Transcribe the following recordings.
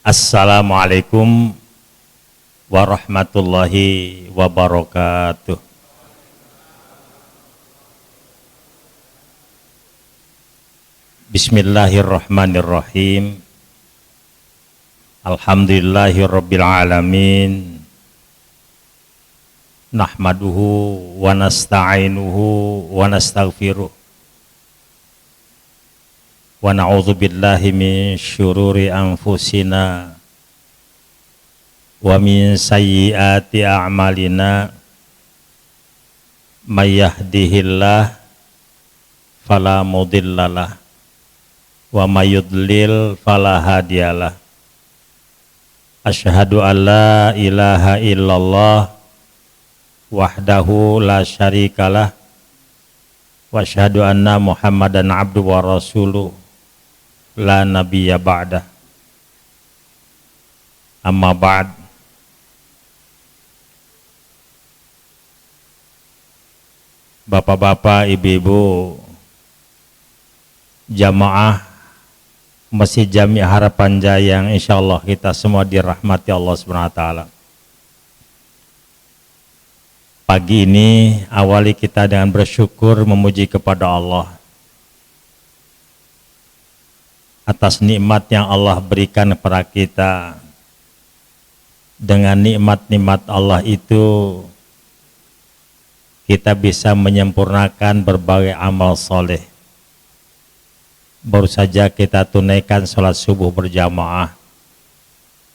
Assalamualaikum warahmatullahi wabarakatuh. Bismillahirrahmanirrahim. Alhamdulillahirabbil alamin. Nahmaduhu wa nasta'inuhu wa nastaghfiruh. Wa na'udzu billahi min syururi anfusina wa min sayyiati a'malina. May yahdihillah fala mudhillalah wa may yudlil fala hadiyalah. Asyhadu an la ilaha illallah wahdahu la syarikalah wa asyhadu anna Muhammadan abduhu wa rasuluh la nabiyya ba'dah. Amma ba'd. Bapak-bapak, ibu-ibu, jamaah Masjid Jami Harapan Jaya yang insyaallah kita semua dirahmati Allah Subhanahu wa taala. Pagi ini awali kita dengan bersyukur memuji kepada Allah atas nikmat yang Allah berikan kepada kita. Dengan nikmat-nikmat Allah itu kita bisa menyempurnakan berbagai amal soleh. Baru saja kita tunaikan sholat subuh berjamaah.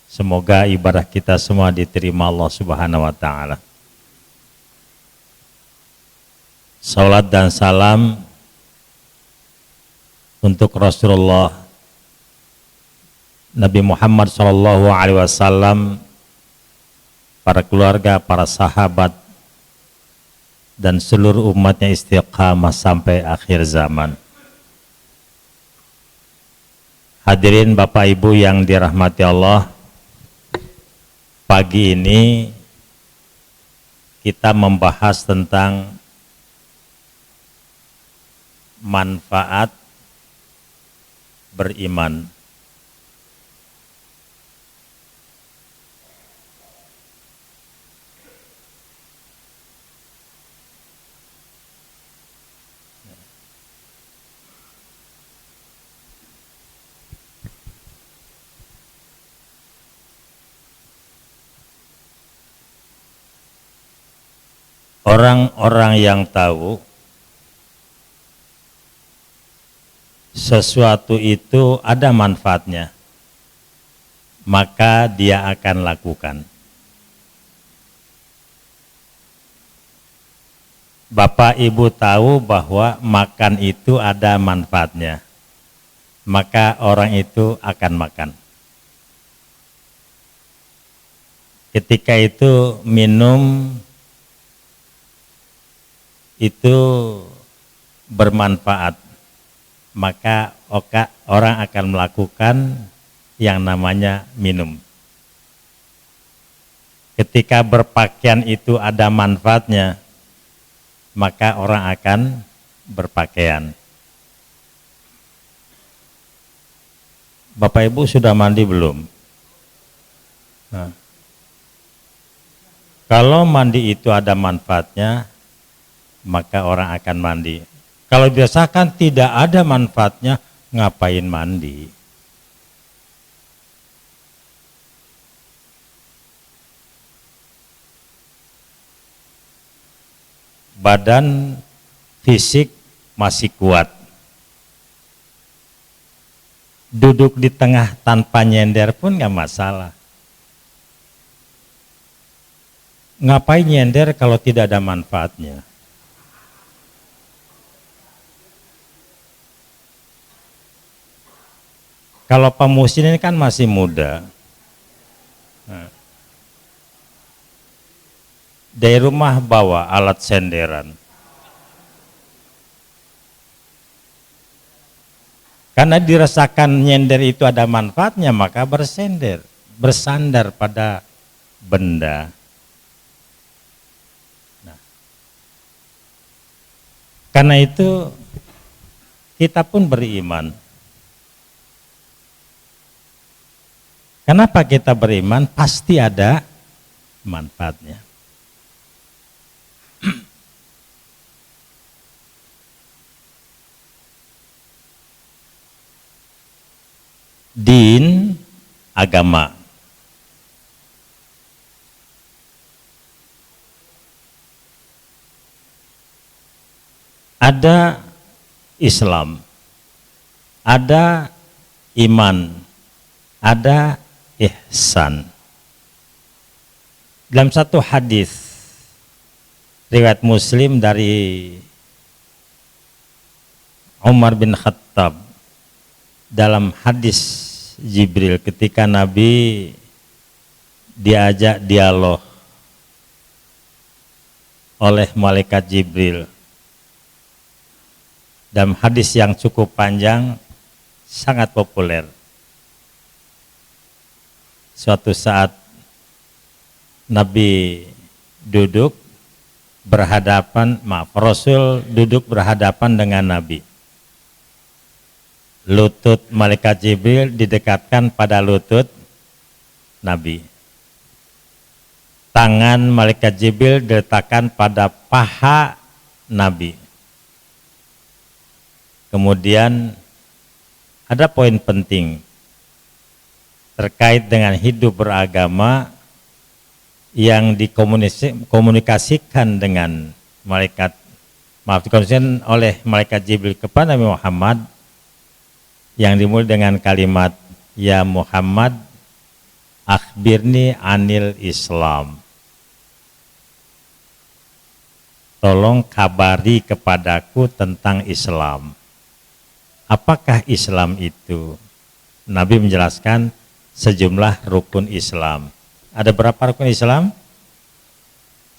Semoga ibadah kita semua diterima Allah Subhanahu wa taala. Salat dan salam untuk Rasulullah Nabi Muhammad SAW, para keluarga, para sahabat, dan seluruh umatnya istiqamah sampai akhir zaman. Hadirin Bapak Ibu yang dirahmati Allah, pagi ini kita membahas tentang manfaat beriman. Orang-orang yang tahu sesuatu itu ada manfaatnya, maka dia akan lakukan. Bapak Ibu tahu bahwa makan itu ada manfaatnya, maka orang itu akan makan. Ketika itu minum itu bermanfaat, maka orang akan melakukan yang namanya minum. Ketika berpakaian itu ada manfaatnya, maka orang akan berpakaian. Bapak Ibu sudah mandi belum? Nah, kalau mandi itu ada manfaatnya, maka orang akan mandi. Kalau biasakan tidak ada manfaatnya, ngapain mandi? Badan fisik masih kuat. Duduk di tengah tanpa nyender pun nggak masalah. Ngapain nyender kalau tidak ada manfaatnya? Kalau Pak Muhsin ini kan masih muda. Nah, dari rumah bawa alat senderan. Karena dirasakan nyender itu ada manfaatnya, maka bersandar pada benda. Nah, karena itu kita pun beriman. Kenapa kita beriman? Pasti ada manfaatnya. Din, agama. Ada Islam, ada iman, ada ihsan. Dalam satu hadis riwayat Muslim dari Umar bin Khattab, dalam hadis Jibril ketika Nabi diajak dialog oleh malaikat Jibril, dalam hadis yang cukup panjang, sangat populer. Suatu saat Nabi duduk berhadapan, Rasul duduk berhadapan dengan Nabi. Lutut malaikat Jibril didekatkan pada lutut Nabi. Tangan malaikat Jibril diletakkan pada paha Nabi. Kemudian ada poin penting terkait dengan hidup beragama yang dikomunikasikan dengan dikomunikasikan oleh malaikat Jibril kepada Nabi Muhammad, yang dimulai dengan kalimat ya Muhammad akhbirni anil Islam, tolong kabari kepadaku tentang Islam. Apakah Islam itu? Nabi menjelaskan sejumlah rukun Islam. Ada berapa rukun Islam?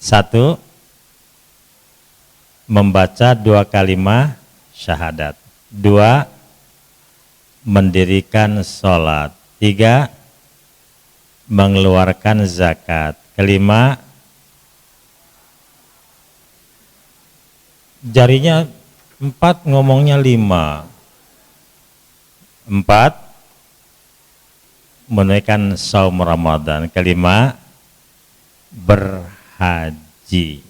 1, membaca 2 kalimat syahadat. 2, mendirikan sholat. 3, mengeluarkan zakat. 5, jarinya 4, ngomongnya 5. 4, menunaikan saum Ramadan. 5, berhaji.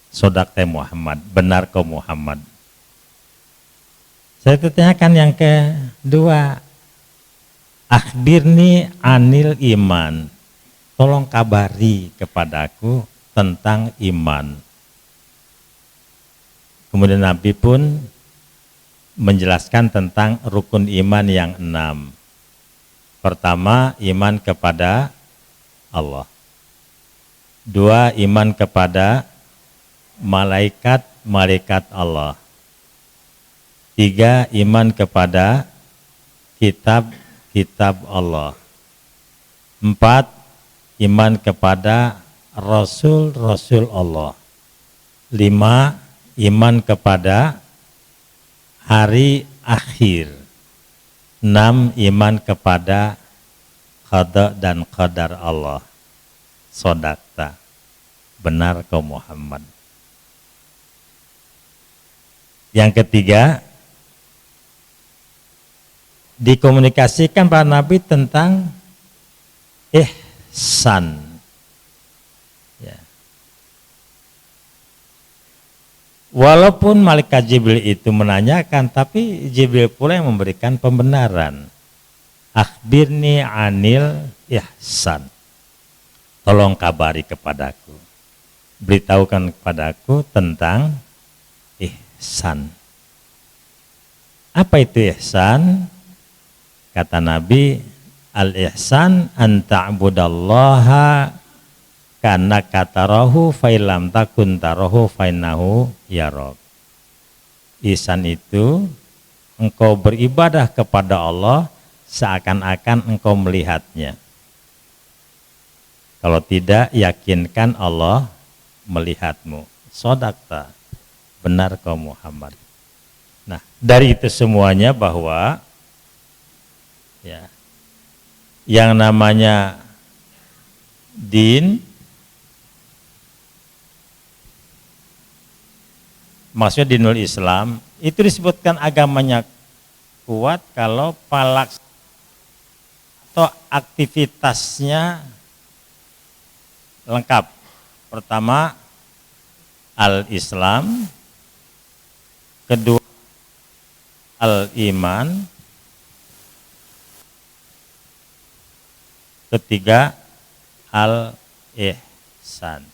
Sodaqte Muhammad, benar kau Muhammad. Saya tanyakan yang kedua, akhbirni anil iman, tolong kabari kepadaku tentang iman. Kemudian Nabi pun menjelaskan tentang rukun iman yang 6. Pertama, iman kepada Allah. 2, iman kepada malaikat Allah. 3, iman kepada kitab Allah. 4, iman kepada rasul Allah. 5, iman kepada hari akhir. 6, iman kepada qada dan qadar Allah. Sodakta, benar kau Muhammad. Yang ketiga, dikomunikasikan pada Nabi tentang ihsan. Ya. Walaupun malaikat Jibril itu menanyakan, tapi Jibril pula yang memberikan pembenaran. Akhbirni anil ihsan. Tolong kabari kepadaku. Beritahukan kepadaku tentang ihsan. Apa itu ihsan? Kata Nabi, al-ihsan an ta'budallaha ka'annaka tarahu fa illam takun tarahu fa innahu yarak. Ihsan itu engkau beribadah kepada Allah seakan-akan engkau melihatnya. Kalau tidak, yakinkan Allah melihatmu. Shadaqta, benar kau Muhammad. Nah, dari itu semuanya bahwa ya, yang namanya din, maksudnya dinul Islam, itu disebutkan agamanya kuat kalau palaks atau aktivitasnya lengkap. Pertama, al-Islam, kedua al-iman, ketiga al-ihsan.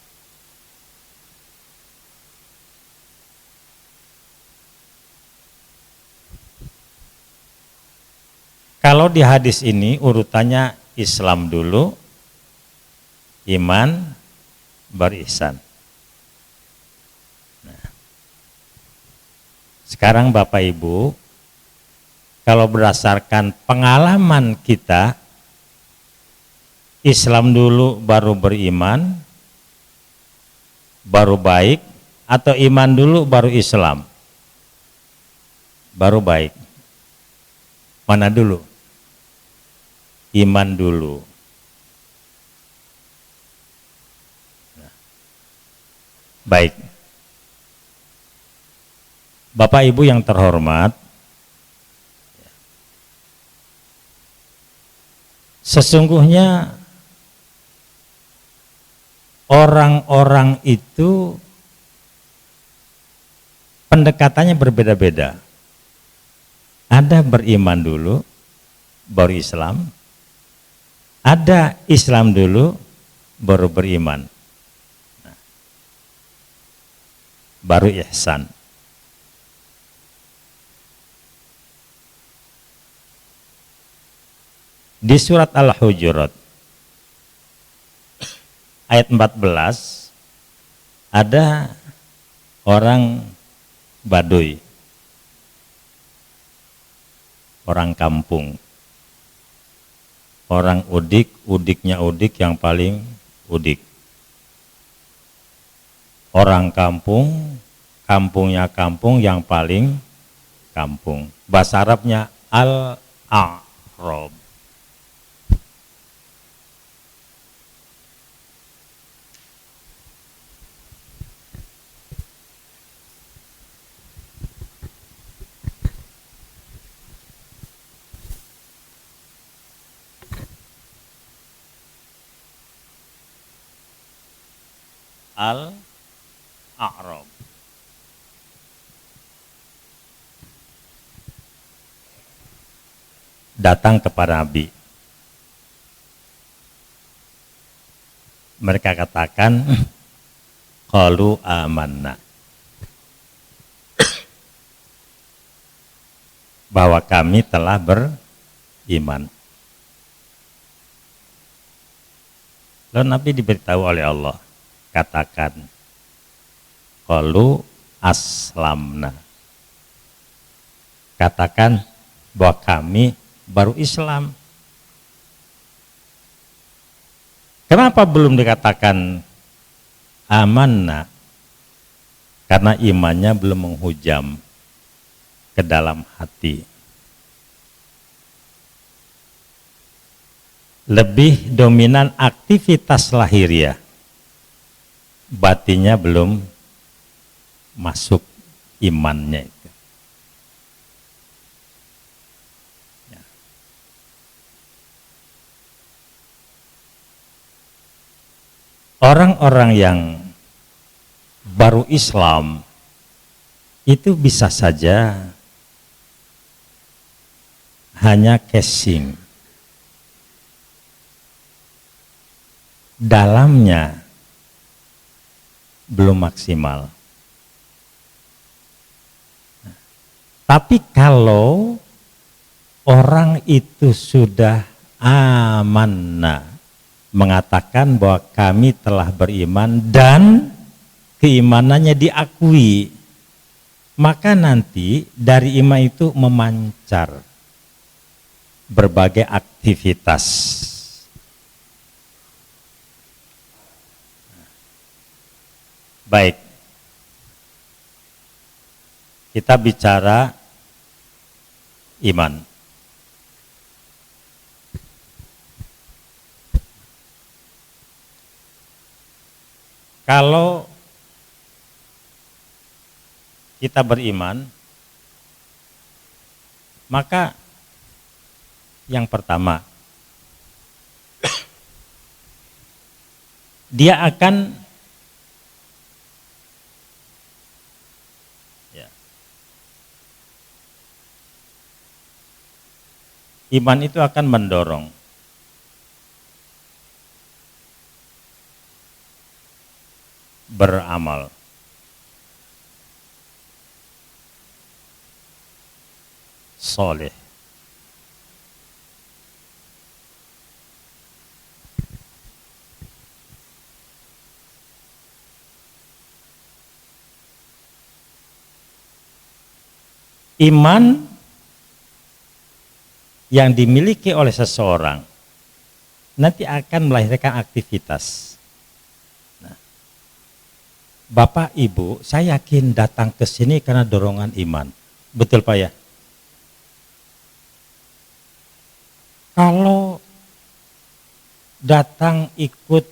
Kalau di hadis ini urutannya Islam dulu, iman, baru ihsan. Nah, sekarang Bapak Ibu, kalau berdasarkan pengalaman kita, Islam dulu baru beriman, baru baik, atau iman dulu baru Islam, baru baik. Mana dulu? Iman dulu. Nah, baik. Bapak Ibu yang terhormat, sesungguhnya orang-orang itu pendekatannya berbeda-beda. Ada beriman dulu, baru Islam. Ada Islam dulu, baru beriman. Nah, baru ihsan. Di surat Al-Hujurat ayat 14 ada orang Baduy, orang kampung, orang udik, udiknya udik yang paling udik. Orang kampung, kampungnya kampung yang paling kampung. Bahasa Arabnya al-a'rab. Al-a'rab. Datang kepada Nabi. Mereka katakan, qalu amanna, bahwa kami telah beriman. Lalu Nabi diberitahu oleh Allah, katakan, qalu aslamna, katakan bahwa kami baru Islam. Kenapa belum dikatakan amanna? Karena imannya belum menghujam ke dalam hati. Lebih dominan aktivitas lahiriah, batinnya belum masuk imannya itu. Ya. Orang-orang yang baru Islam itu bisa saja hanya casing, dalamnya belum maksimal. Tapi kalau orang itu sudah amanna, mengatakan bahwa kami telah beriman dan keimanannya diakui, maka nanti dari iman itu memancar berbagai aktivitas. Baik, kita bicara iman. Kalau kita beriman, maka yang pertama, dia akan iman itu akan mendorong beramal. Soleh. Iman yang dimiliki oleh seseorang nanti akan melahirkan aktivitas. Nah, Bapak Ibu, saya yakin datang ke sini karena dorongan iman. Betul Pak ya? Kalau datang ikut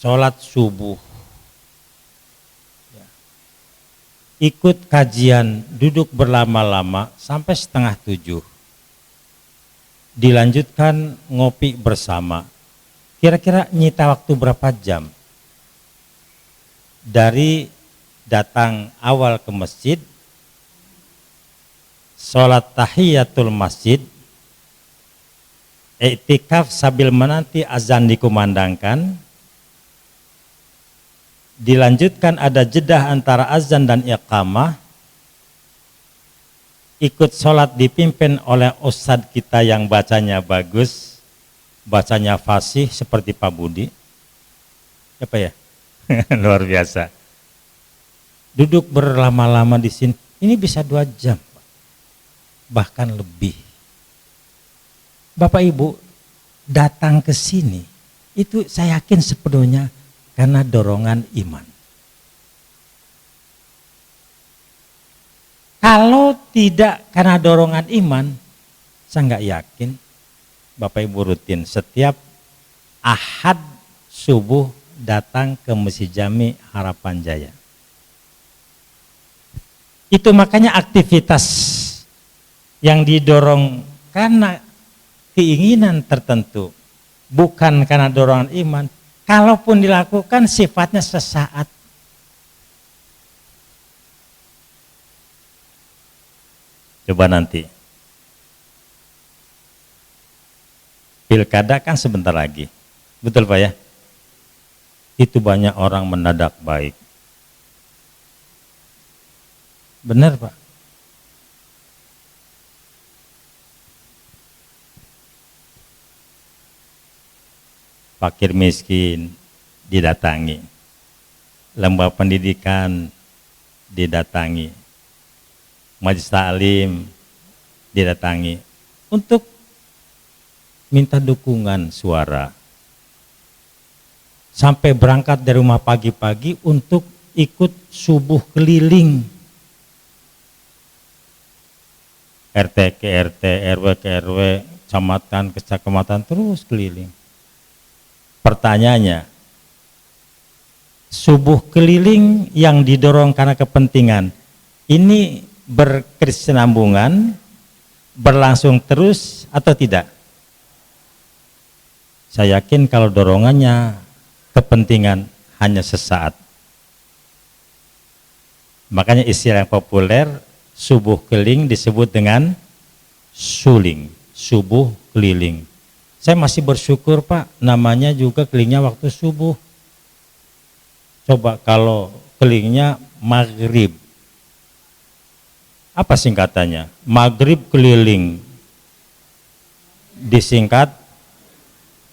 sholat subuh, ikut kajian, duduk berlama-lama sampai 6:30, dilanjutkan ngopi bersama, kira-kira nyita waktu berapa jam? Dari datang awal ke masjid, sholat tahiyatul masjid, iktikaf sambil menanti azan dikumandangkan, dilanjutkan ada jedah antara azan dan iqamah, ikut sholat dipimpin oleh ustadz kita yang bacanya bagus, bacanya fasih seperti Pak Budi, apa ya? Luar biasa. Duduk berlama-lama di sini, ini bisa 2 jam, bahkan lebih. Bapak Ibu datang ke sini, itu saya yakin sepenuhnya karena dorongan iman. Kalau tidak karena dorongan iman, saya nggak yakin Bapak Ibu rutin setiap Ahad subuh datang ke Masjid Jami Harapan Jaya. Itu makanya aktivitas yang didorong karena keinginan tertentu, bukan karena dorongan iman. Kalaupun dilakukan sifatnya sesaat. Coba nanti. Pilkada kan sebentar lagi. Betul Pak ya? Itu banyak orang mendadak baik. Benar Pak? Fakir miskin didatangi, lembaga pendidikan didatangi, majelis taklim didatangi untuk minta dukungan suara. Sampai berangkat dari rumah pagi-pagi untuk ikut subuh keliling. RT ke RT, RW ke RW, kecamatan ke kecamatan terus keliling. Pertanyaannya, subuh keliling yang didorong karena kepentingan, ini berkesinambungan, berlangsung terus atau tidak? Saya yakin kalau dorongannya kepentingan hanya sesaat. Makanya istilah yang populer, subuh keliling disebut dengan suling, subuh keliling. Saya masih bersyukur Pak, namanya juga kelilingnya waktu subuh. Coba kalau kelilingnya maghrib, apa singkatannya? Maghrib keliling, disingkat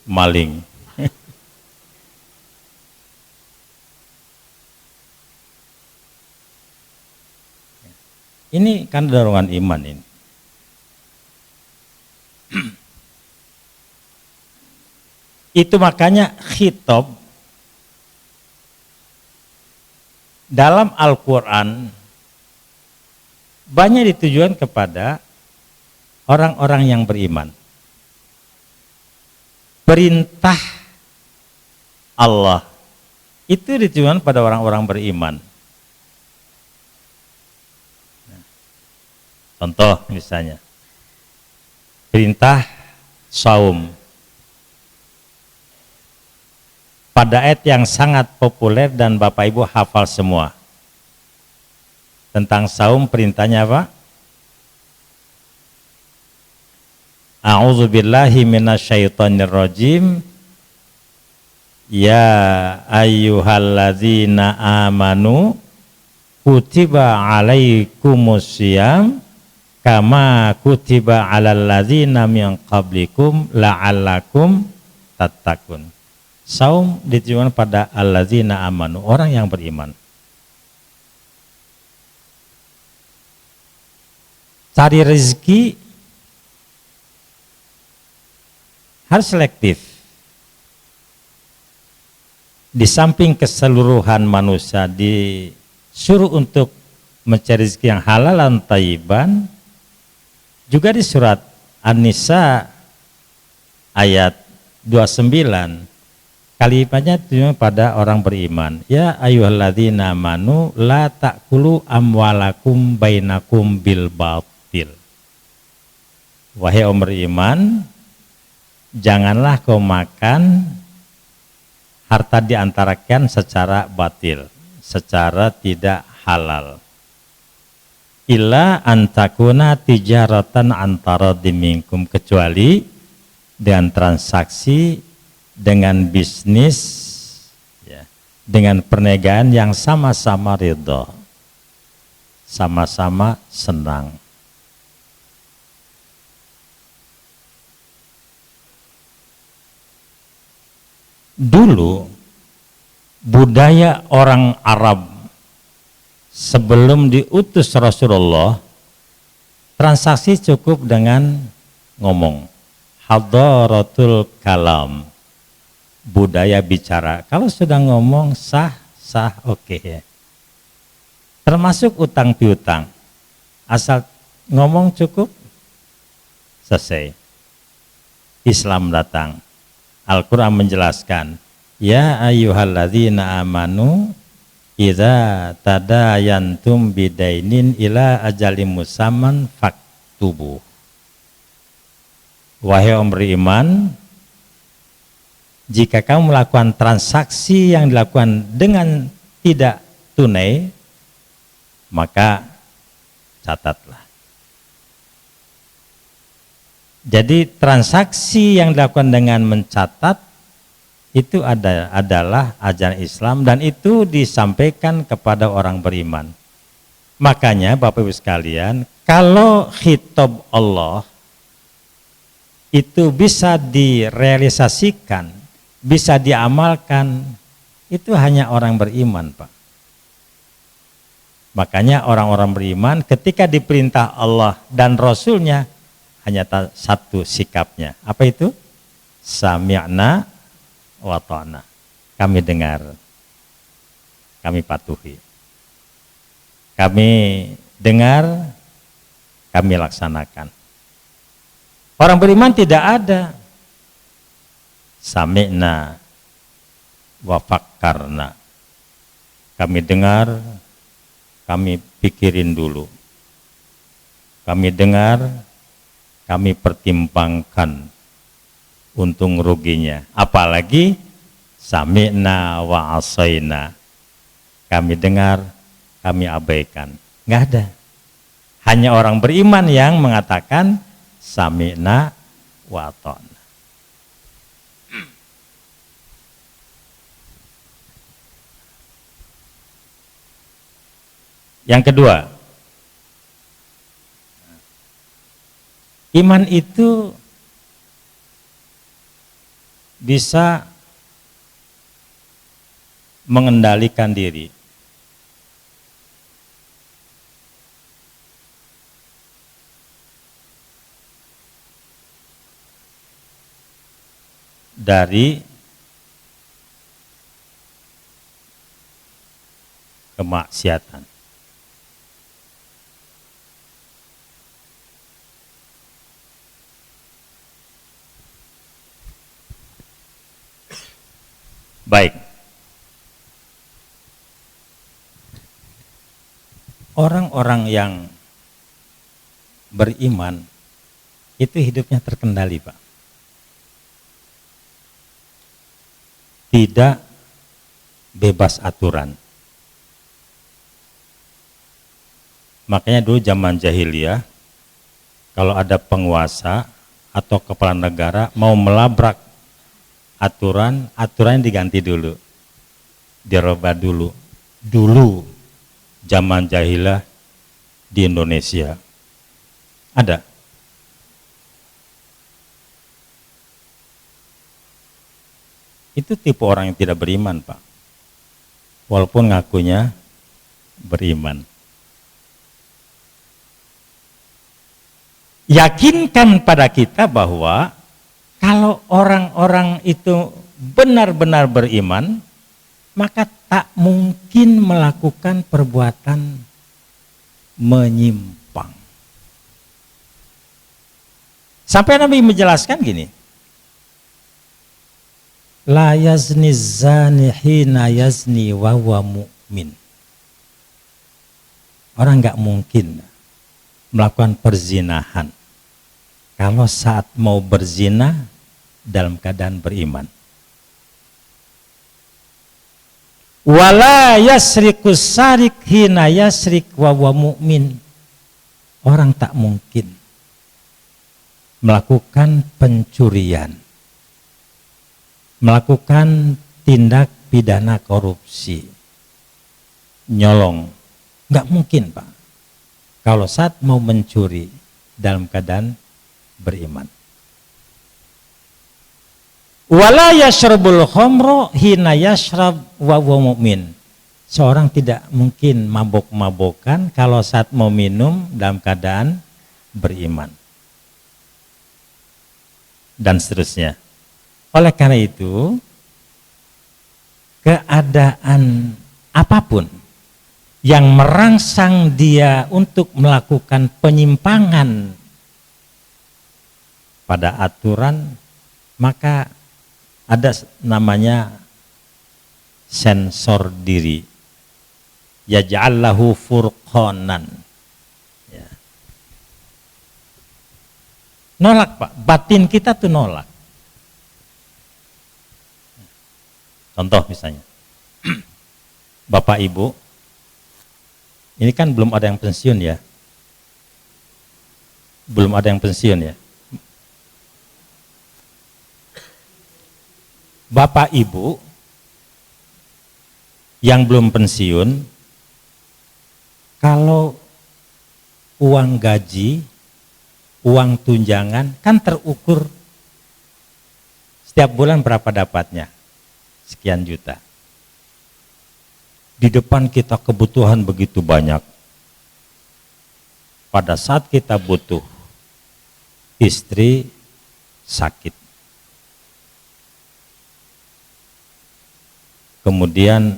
maling. Ini kan dorongan iman ini. Itu makanya khitab dalam Al-Quran banyak ditujukan kepada orang-orang yang beriman. Perintah Allah itu ditujukan pada orang-orang beriman. Contoh misalnya, perintah saum. Pada ayat yang sangat populer dan Bapak Ibu hafal semua. Tentang saum perintahnya apa? A'udzubillahi minasyaitonirrajim. Ya ayyuhalladzina amanu kutiba alaikumusiyam kama kutiba alal ladzina min qablikum la'allakum tattaqun. Saum ditujukan pada alladzina amanu, orang yang beriman. Cari rezeki harus selektif. Di samping keseluruhan manusia disuruh untuk mencari rezeki yang halal dan thayyiban, juga di surat An-Nisa ayat 29 kalimatnya tujuan pada orang beriman. Ya ayyuhalladzina amanu la ta'kulu amwalakum bainakum bil batil. Wahai orang beriman, janganlah kau makan harta di antara kalian secara batil, secara tidak halal. Illa antakuna tijaratan antara dimingkum, kecuali dengan transaksi, dengan bisnis, ya, dengan perniagaan yang sama-sama ridho, sama-sama senang. Dulu budaya orang Arab sebelum diutus Rasulullah, transaksi cukup dengan ngomong, hadaratul kalam, budaya bicara. Kalau sudah ngomong sah oke ya. Termasuk utang piutang, asal ngomong cukup selesai. Islam datang, Al-Quran menjelaskan, ya ayyuhalladzina amanu idza tadayantum bidainin ila ajalim musamman faktubu. Wahai orang beriman, jika kamu melakukan transaksi yang dilakukan dengan tidak tunai, maka catatlah. Jadi transaksi yang dilakukan dengan mencatat itu adalah ajaran Islam, dan itu disampaikan kepada orang beriman. Makanya Bapak Ibu sekalian, kalau khitab Allah itu bisa direalisasikan, bisa diamalkan, itu hanya orang beriman, Pak. Makanya orang-orang beriman ketika diperintah Allah dan Rasulnya hanya satu sikapnya. Apa itu? Sami'na wa ta'na. Kami dengar, kami patuhi. Kami dengar, kami laksanakan. Orang beriman tidak ada sami'na wa fakkarna. Kami dengar, kami pikirin dulu. Kami dengar, kami pertimbangkan untung ruginya. Apalagi sami'na wa asaina. Kami dengar, kami abaikan. Nggak ada. Hanya orang beriman yang mengatakan sami'na wa ata'na. Yang kedua, iman itu bisa mengendalikan diri. dari kemaksiatan. Baik. Orang-orang yang beriman itu hidupnya terkendali, Pak. Tidak bebas aturan. Makanya dulu zaman jahiliyah, kalau ada penguasa atau kepala negara mau melabrak aturan, aturannya diganti dulu, dirubah dulu. Dulu zaman jahiliyah di Indonesia ada. Itu tipe orang yang tidak beriman, Pak. Walaupun ngakunya beriman. Yakinkan pada kita bahwa kalau orang-orang itu benar-benar beriman, maka tak mungkin melakukan perbuatan menyimpang. Sampai Nabi menjelaskan gini, la yazni zani hina yazni wa huwa mu'min. Orang nggak mungkin melakukan perzinahan kalau saat mau berzina dalam keadaan beriman. Wala yasrikus sarik hina yasrik wa huwa mu'min. Orang tak mungkin melakukan pencurian, melakukan tindak pidana korupsi, nyolong, nggak mungkin, Pak, kalau saat mau mencuri dalam keadaan beriman. Wala yashrabul khamra hina yashrab wa huwa mu'min. Seorang tidak mungkin mabok-mabokan kalau saat mau minum dalam keadaan beriman. Dan seterusnya. Oleh karena itu, keadaan apapun yang merangsang dia untuk melakukan penyimpangan pada aturan, maka ada namanya sensor diri. Yaj'allahu furqanan. Ya. Nolak, Pak. Batin kita tuh nolak. Contoh misalnya, Bapak Ibu, ini kan belum ada yang pensiun ya. Belum ada yang pensiun ya. Bapak Ibu yang belum pensiun, kalau uang gaji, uang tunjangan kan terukur setiap bulan berapa dapatnya, sekian juta. Di depan kita kebutuhan begitu banyak. Pada saat kita butuh, istri sakit, kemudian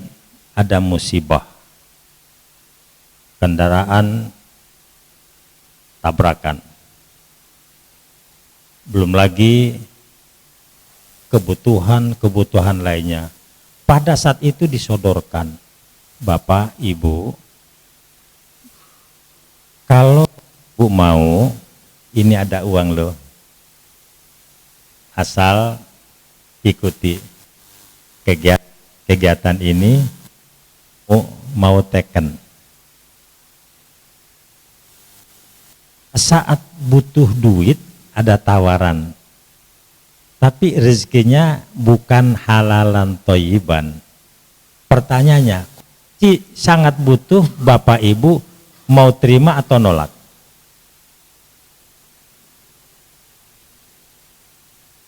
ada musibah, kendaraan tabrakan, belum lagi kebutuhan lainnya. Pada saat itu disodorkan, Bapak, Ibu, kalau Bu mau, ini ada uang loh, asal ikuti kegiatan ini, mau teken. Saat butuh duit ada tawaran, tapi rezekinya bukan halalan thayyiban. Pertanyaannya, sangat butuh, Bapak Ibu mau terima atau nolak?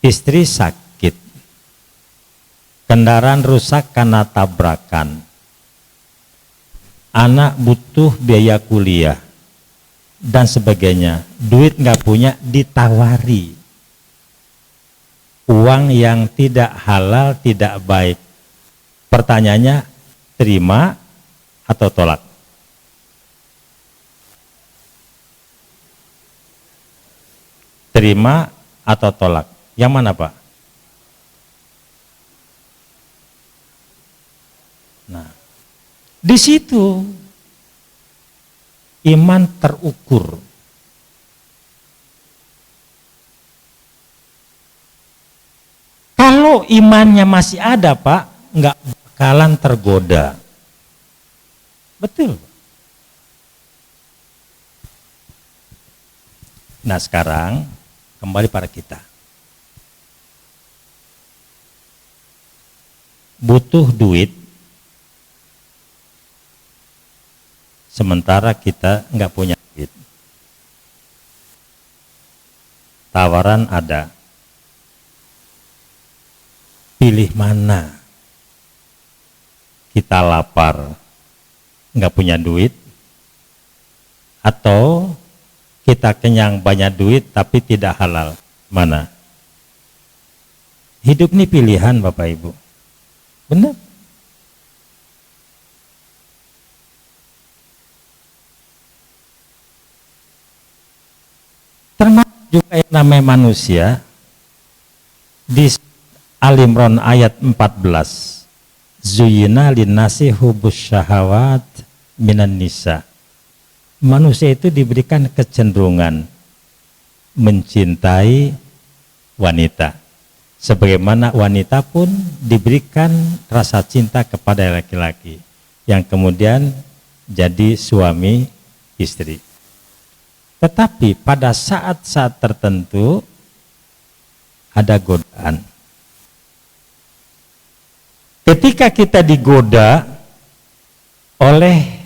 Istri sakit, kendaraan rusak karena tabrakan, anak butuh biaya kuliah dan sebagainya, duit nggak punya, ditawari, uang yang tidak halal, tidak baik. Pertanyaannya, terima atau tolak? Terima atau tolak? Yang mana, Pak? Nah, di situ iman terukur. Kalau imannya masih ada, Pak, nggak bakalan tergoda. Betul. Nah, sekarang kembali pada kita. Butuh duit, sementara kita nggak punya duit. Tawaran ada. Pilih mana? Kita lapar, nggak punya duit, atau kita kenyang banyak duit tapi tidak halal? Mana? Hidup ini pilihan, Bapak Ibu. Benar? Termasuk juga yang namanya manusia. Di Al-Imran ayat 14, Zuyina linnasi hubus syahawat minan nisa. Manusia itu diberikan kecenderungan mencintai wanita, sebagaimana wanita pun diberikan rasa cinta kepada laki-laki yang kemudian jadi suami istri. Tetapi pada saat-saat tertentu ada godaan. Ketika kita digoda oleh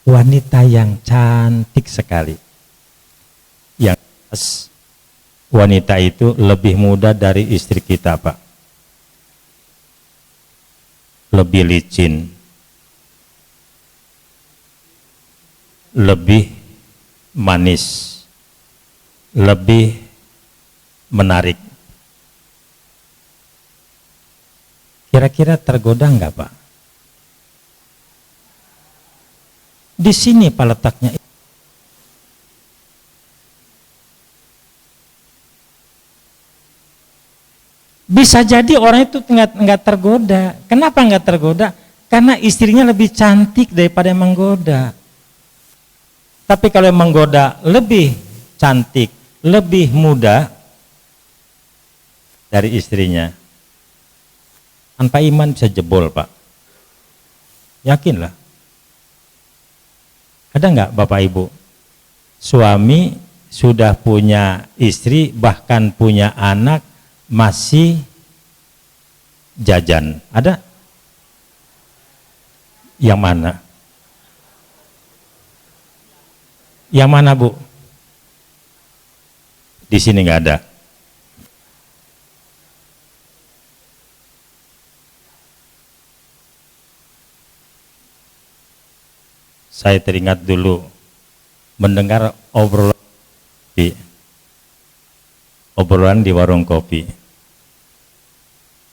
wanita yang cantik sekali, yang wanita itu lebih muda dari istri kita, Pak, lebih licin, lebih manis, lebih menarik. Kira-kira tergoda enggak, Pak? Di sini Pak letaknya. Bisa jadi orang itu enggak tergoda. Kenapa enggak tergoda? Karena istrinya lebih cantik daripada yang menggoda. Tapi kalau yang menggoda lebih cantik, lebih muda dari istrinya, tanpa iman bisa jebol, Pak. Yakinlah. Ada nggak Bapak Ibu? Suami sudah punya istri, bahkan punya anak, masih jajan. Ada? Yang mana? Yang mana, Bu? Di sini nggak ada. Saya teringat dulu mendengar obrolan di warung kopi.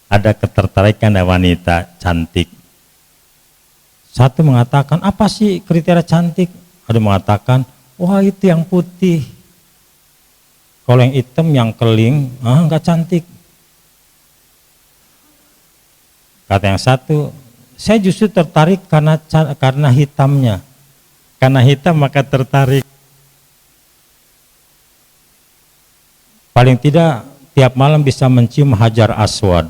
Ada ketertarikan wanita cantik. Satu mengatakan, apa sih kriteria cantik? Ada mengatakan, wah itu yang putih. Kalau yang hitam, yang keling, enggak cantik. Kata yang satu, saya justru tertarik karena hitamnya. Karena hitam maka tertarik. Paling tidak tiap malam bisa mencium Hajar Aswad.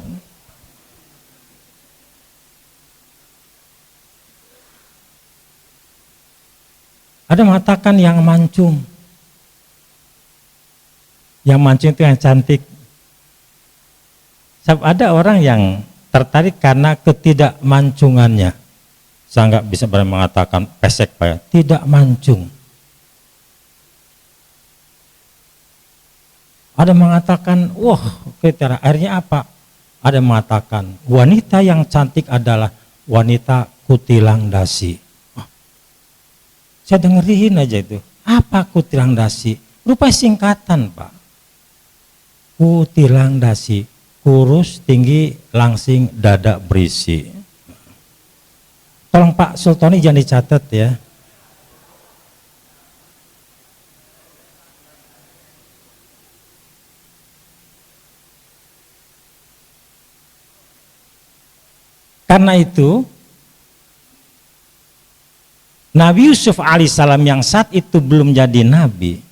Ada mengatakan yang mancung. Yang mancung itu yang cantik. Ada orang yang tertarik karena ketidakmancungannya. Saya nggak bisa mengatakan pesek, Pak, tidak mancung. Ada mengatakan, wah kriteria akhirnya apa? Ada mengatakan, wanita yang cantik adalah wanita kutilang dasi. Saya dengerin aja itu. Apa kutilang dasi? Rupanya singkatan, Pak. kutilang dasi, kurus, tinggi, langsing, dada berisi. Tolong Pak Sultoni jangan dicatat ya. Karena itu Nabi Yusuf alaihissalam yang saat itu belum jadi nabi,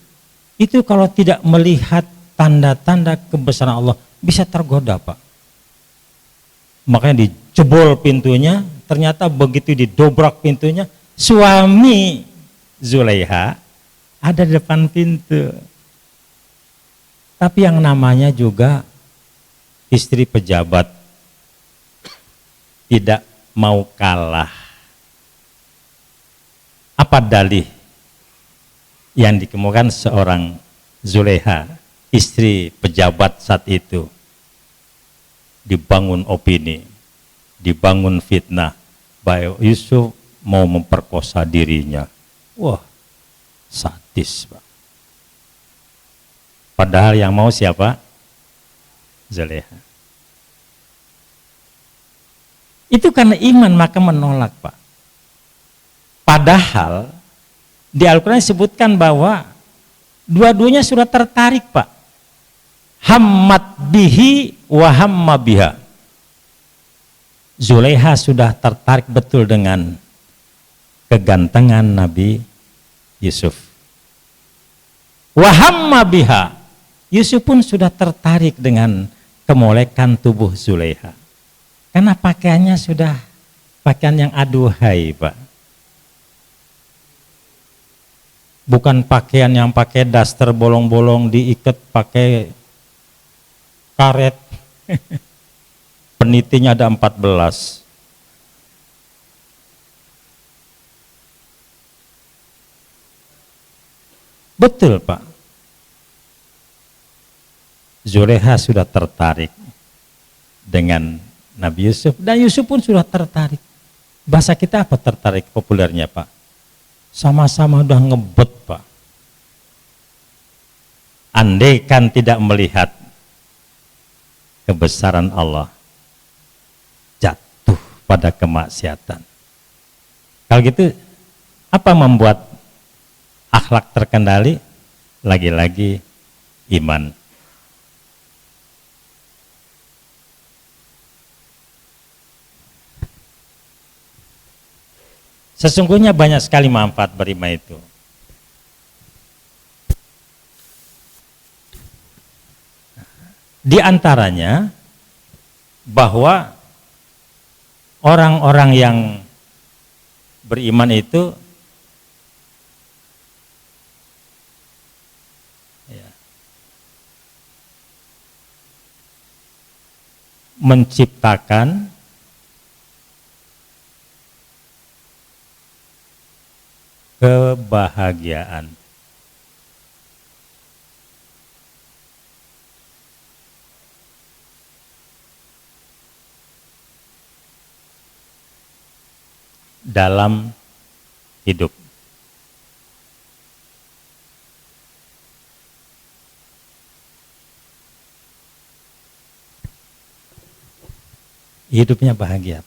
itu kalau tidak melihat tanda-tanda kebesaran Allah bisa tergoda Pak. Makanya dijebol pintunya, ternyata begitu didobrak pintunya, suami Zulaiha ada di depan pintu. Tapi yang namanya juga istri pejabat tidak mau kalah. Apa dalih yang dikemukakan seorang Zulaiha, istri pejabat saat itu? Dibangun opini, dibangun fitnah bahwa Yusuf mau memperkosa dirinya. Wah, sadis Pak. Padahal yang mau siapa? Zulaiha. Itu karena iman maka menolak Pak. Padahal di Al-Quran disebutkan bahwa dua-duanya sudah tertarik Pak. Hammat bihi wa hamma biha. Zulaiha sudah tertarik betul dengan kegantengan Nabi Yusuf. Wa hamma biha. Yusuf pun sudah tertarik dengan kemolekan tubuh Zulaiha. Karena pakaiannya sudah pakaian yang aduhai Pak. Bukan pakaian yang pakai daster bolong-bolong diikat pakai karet. Penitinya ada 14. Betul Pak. Zulaiha sudah tertarik dengan Nabi Yusuf dan Yusuf pun sudah tertarik. Bahasa kita apa tertarik populernya Pak? Sama-sama udah ngebet Pak. Andaikan tidak melihat kebesaran Allah, jatuh pada kemaksiatan. Kalau gitu, apa membuat akhlak terkendali? Lagi-lagi iman. Sesungguhnya banyak sekali manfaat beriman itu. Di antaranya bahwa orang-orang yang beriman itu menciptakan kebahagiaan. Dalam hidup. Hidupnya bahagia.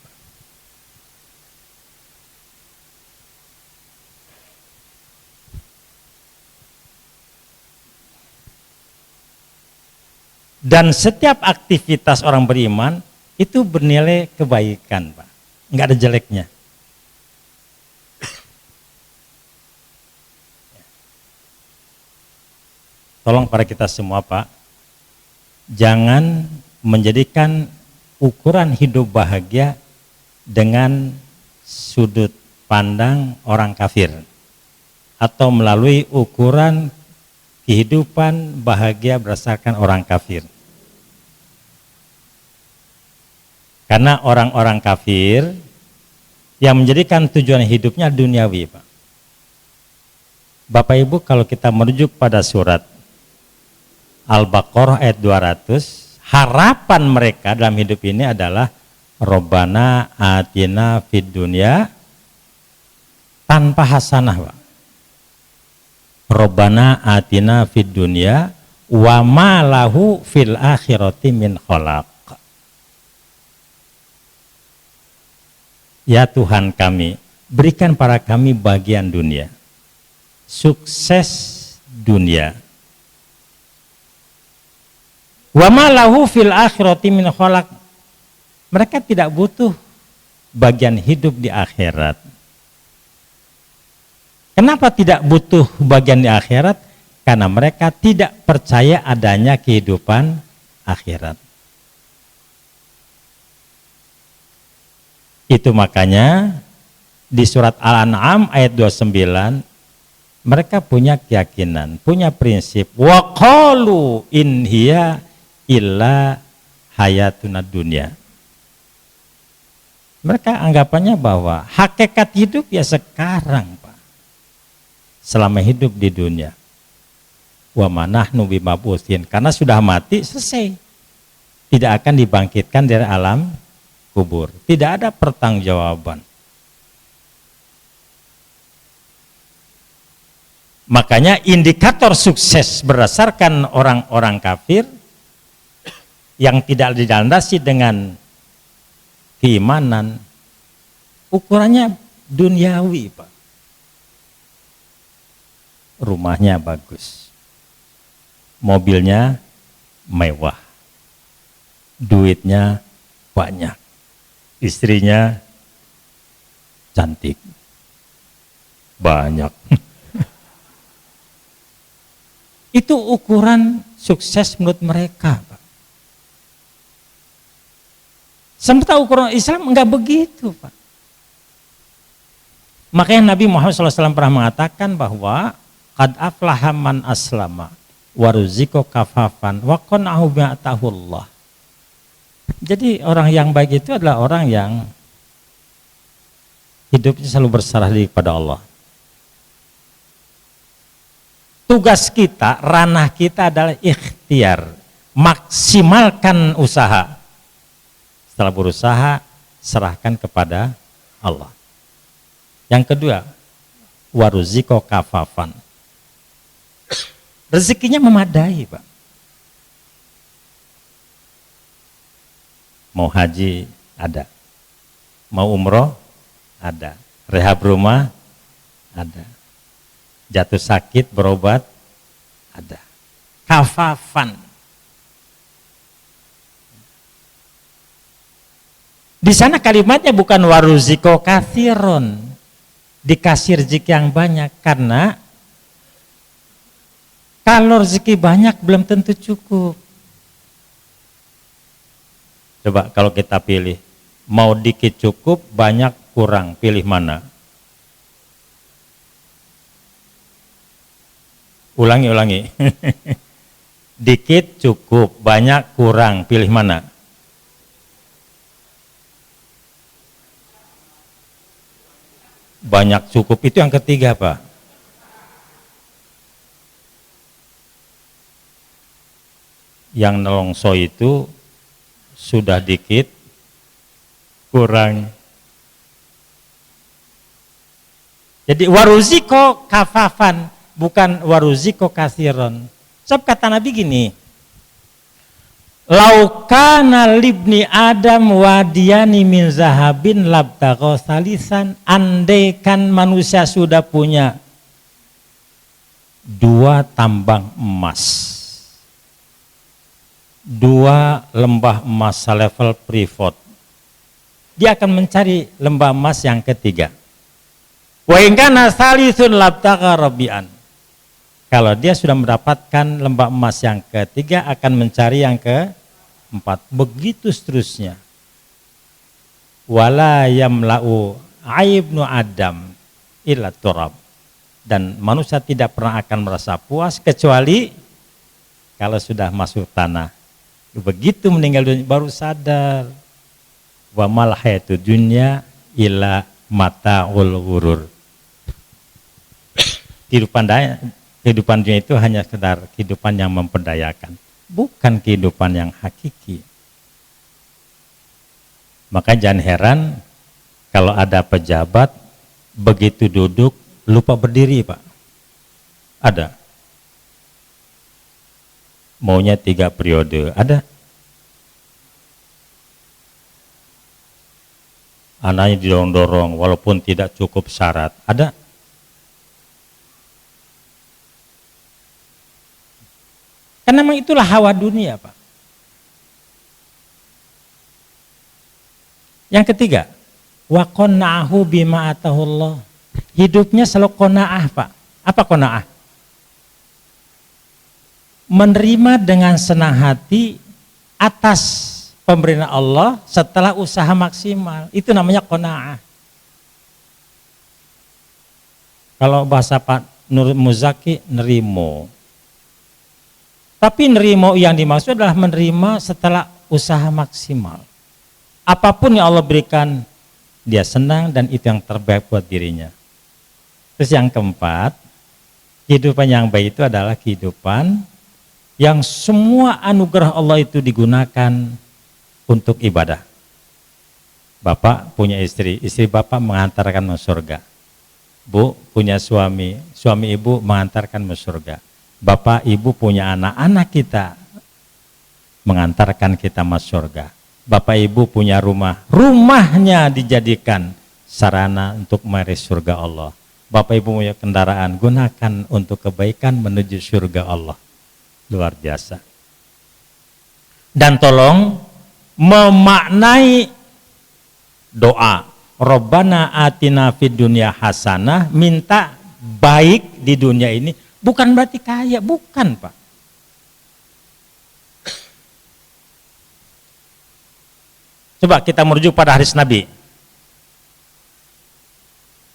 Dan setiap aktivitas orang beriman itu bernilai kebaikan, Pak. Enggak ada jeleknya. Tolong pada kita semua, Pak, jangan menjadikan ukuran hidup bahagia dengan sudut pandang orang kafir atau melalui ukuran kehidupan bahagia berdasarkan orang kafir. Karena orang-orang kafir yang menjadikan tujuan hidupnya duniawi, Pak. Bapak Ibu, kalau kita merujuk pada surat Al-Baqarah ayat 200, harapan mereka dalam hidup ini adalah Robbana atina fid dunya, tanpa hasanah, Pak. Robbana atina fid dunya wa ma lahu fil akhirati min khalaq. Ya Tuhan kami, berikan pada kami bagian dunia, sukses dunia. Wa ma lahu fil akhirati min khalaq. Mereka tidak butuh bagian hidup di akhirat. Kenapa tidak butuh bagian di akhirat? Karena mereka tidak percaya adanya kehidupan akhirat. Itu makanya di surat Al-An'am ayat 29 mereka punya keyakinan, punya prinsip wa qalu in hiya illa hayatuna dunya. Mereka anggapannya bahwa hakikat hidup ya sekarang, Pak. Selama hidup di dunia. Wa manahnu bimabutsin, karena sudah mati selesai. Tidak akan dibangkitkan dari alam kubur. Tidak ada pertanggungjawaban. Makanya indikator sukses berdasarkan orang-orang kafir yang tidak dilandasi dengan keimanan, ukurannya duniawi, Pak. Rumahnya bagus, mobilnya mewah, duitnya banyak, istrinya cantik, banyak. Itu ukuran sukses menurut mereka, Pak. Sementara ukuran Islam enggak begitu, Pak. Makanya Nabi Muhammad SAW pernah mengatakan bahwa qad aflaha man aslama wa ruziko kafafan wa qana'ahu bi'atahullah. Jadi orang yang baik itu adalah orang yang hidupnya selalu berserah diri kepada Allah. Tugas kita, ranah kita adalah ikhtiar, maksimalkan usaha. Setelah berusaha, serahkan kepada Allah. Yang kedua, waruziko kafafan. Rezekinya memadai, Pak. Mau haji, ada. Mau umroh, ada. Rehab rumah, ada. Jatuh sakit, berobat, ada. Kafafan. Di sana kalimatnya bukan waruziko kathiron, dikasih rezeki yang banyak, karena kalau rezeki banyak belum tentu cukup. Coba kalau kita pilih, mau dikit cukup, banyak kurang, pilih mana? Ulangi. Dikit cukup, banyak kurang, pilih mana? Banyak cukup, itu yang ketiga, Pak. Yang nelongso itu sudah dikit, kurang. Jadi waruziko kafafan, bukan waruziko kathiron. Sebab kata Nabi gini, laukana libni Adam wadiyani min zahabin labtagho salisan. Andaikan manusia sudah punya 2 tambang emas, 2 lembah emas level privat, dia akan mencari lembah emas yang ketiga. Wa in kana salisun labtagha rabi'an. Kalau dia sudah mendapatkan lembah emas yang ketiga, akan mencari yang keempat. Begitu seterusnya. Wala yamla'u aibnu Adam illa turab. Dan manusia tidak pernah akan merasa puas kecuali kalau sudah masuk tanah. Begitu meninggal dunia baru sadar. Wa mal hayatud dunya illa mata'ul ghurur. Kehidupan dunia itu hanya sekedar kehidupan yang memperdayakan, bukan kehidupan yang hakiki. Maka jangan heran kalau ada pejabat begitu duduk lupa berdiri, Pak. Ada. maunya 3 periode. Ada? Anaknya didorong-dorong walaupun tidak cukup syarat. Ada? Karena memang itulah hawa dunia, Pak. Yang ketiga, wa qanna'ahu bima atahullah. Hidupnya selalu qanaah, Pak. Apa qanaah? Menerima dengan senang hati atas pemberian Allah setelah usaha maksimal. Itu namanya qanaah. Kalau bahasa Pak Nur Muzaki, nerimo. Tapi nerimo yang dimaksud adalah menerima setelah usaha maksimal. Apapun yang Allah berikan, dia senang dan itu yang terbaik buat dirinya. Terus yang keempat, kehidupan yang baik itu adalah kehidupan yang semua anugerah Allah itu digunakan untuk ibadah. Bapak punya istri, istri bapak mengantarkan ke surga. Bu punya suami, suami ibu mengantarkan ke surga. Bapak ibu punya anak, anak kita mengantarkan kita masuk surga. Bapak ibu punya rumah, rumahnya dijadikan sarana untuk meraih surga Allah. Bapak ibu punya kendaraan, gunakan untuk kebaikan menuju surga Allah. Luar biasa. Dan tolong memaknai doa Rabbana atina fid dunya hasanah, minta baik di dunia ini, bukan berarti kaya, bukan Pak. Coba kita merujuk pada hadis Nabi.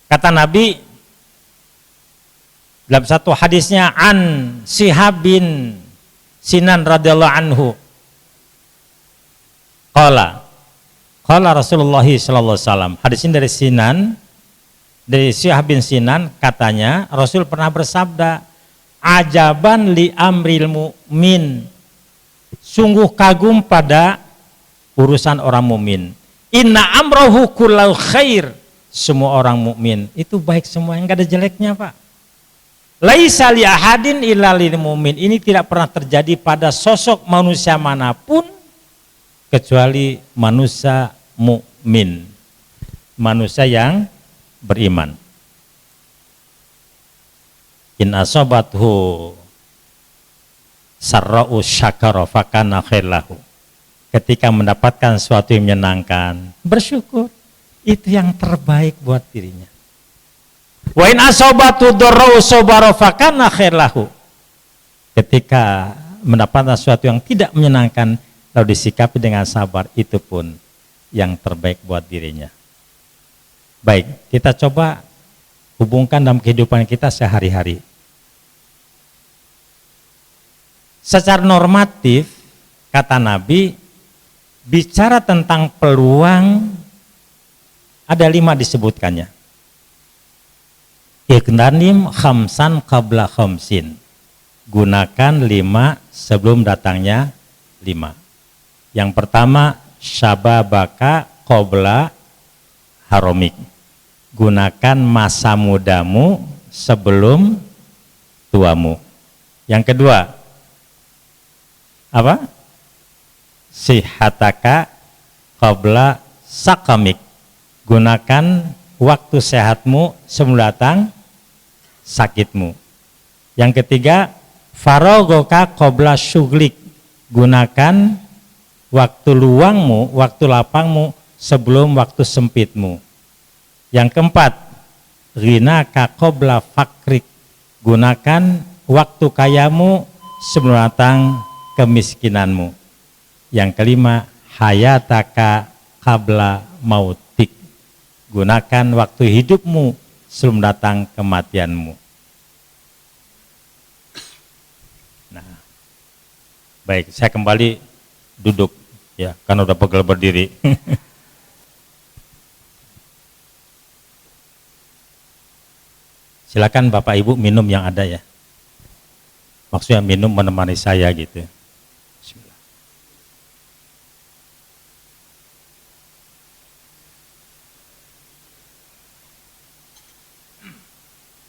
Kata Nabi dalam satu hadisnya, an Shihab bin Sinan radhiyallahu anhu, qala Rasulullah sallallahu alaihi wasallam. Hadis ini dari Sinan, dari Shihab bin Sinan, katanya Rasul pernah bersabda, ajaban li amril mu'min, sungguh kagum pada urusan orang mukmin. Inna amrohu kullau khair, semua orang mukmin itu baik semua, yang enggak ada jeleknya Pak. Laisa li ahadin illa lil mu'min, ini tidak pernah terjadi pada sosok manusia manapun kecuali manusia mukmin, manusia yang beriman. In asabathu sarra'u syakara fakana khairlahu, ketika mendapatkan sesuatu yang menyenangkan, bersyukur, itu yang terbaik buat dirinya. Wa in asabathu dharra'u sabara fakana khairlahu, ketika mendapatkan sesuatu yang tidak menyenangkan lalu disikapi dengan sabar, itu pun yang terbaik buat dirinya. Baik, kita coba hubungkan dalam kehidupan kita sehari-hari. Secara normatif, kata Nabi, bicara tentang peluang ada 5 disebutkannya. Iqtanim khamsan qabla khamsin, gunakan 5 sebelum datangnya 5. Yang pertama, syababaka qabla haromik, gunakan masa mudamu sebelum tuamu. Yang kedua, apa? Sihataka qabla sakamik, gunakan waktu sehatmu sebelum datang sakitmu. Yang ketiga, farogoka qabla syuglik, gunakan waktu luangmu, waktu lapangmu sebelum waktu sempitmu. Yang keempat, ghinaka qabla fakrik, gunakan waktu kayamu sebelum datang kemiskinanmu. Yang kelima, hayataka qabla mautik, gunakan waktu hidupmu sebelum datang kematianmu. Nah, baik, saya kembali duduk ya, karena udah pegel berdiri. Silakan Bapak Ibu minum yang ada ya. Maksudnya minum menemani saya gitu. Bismillah.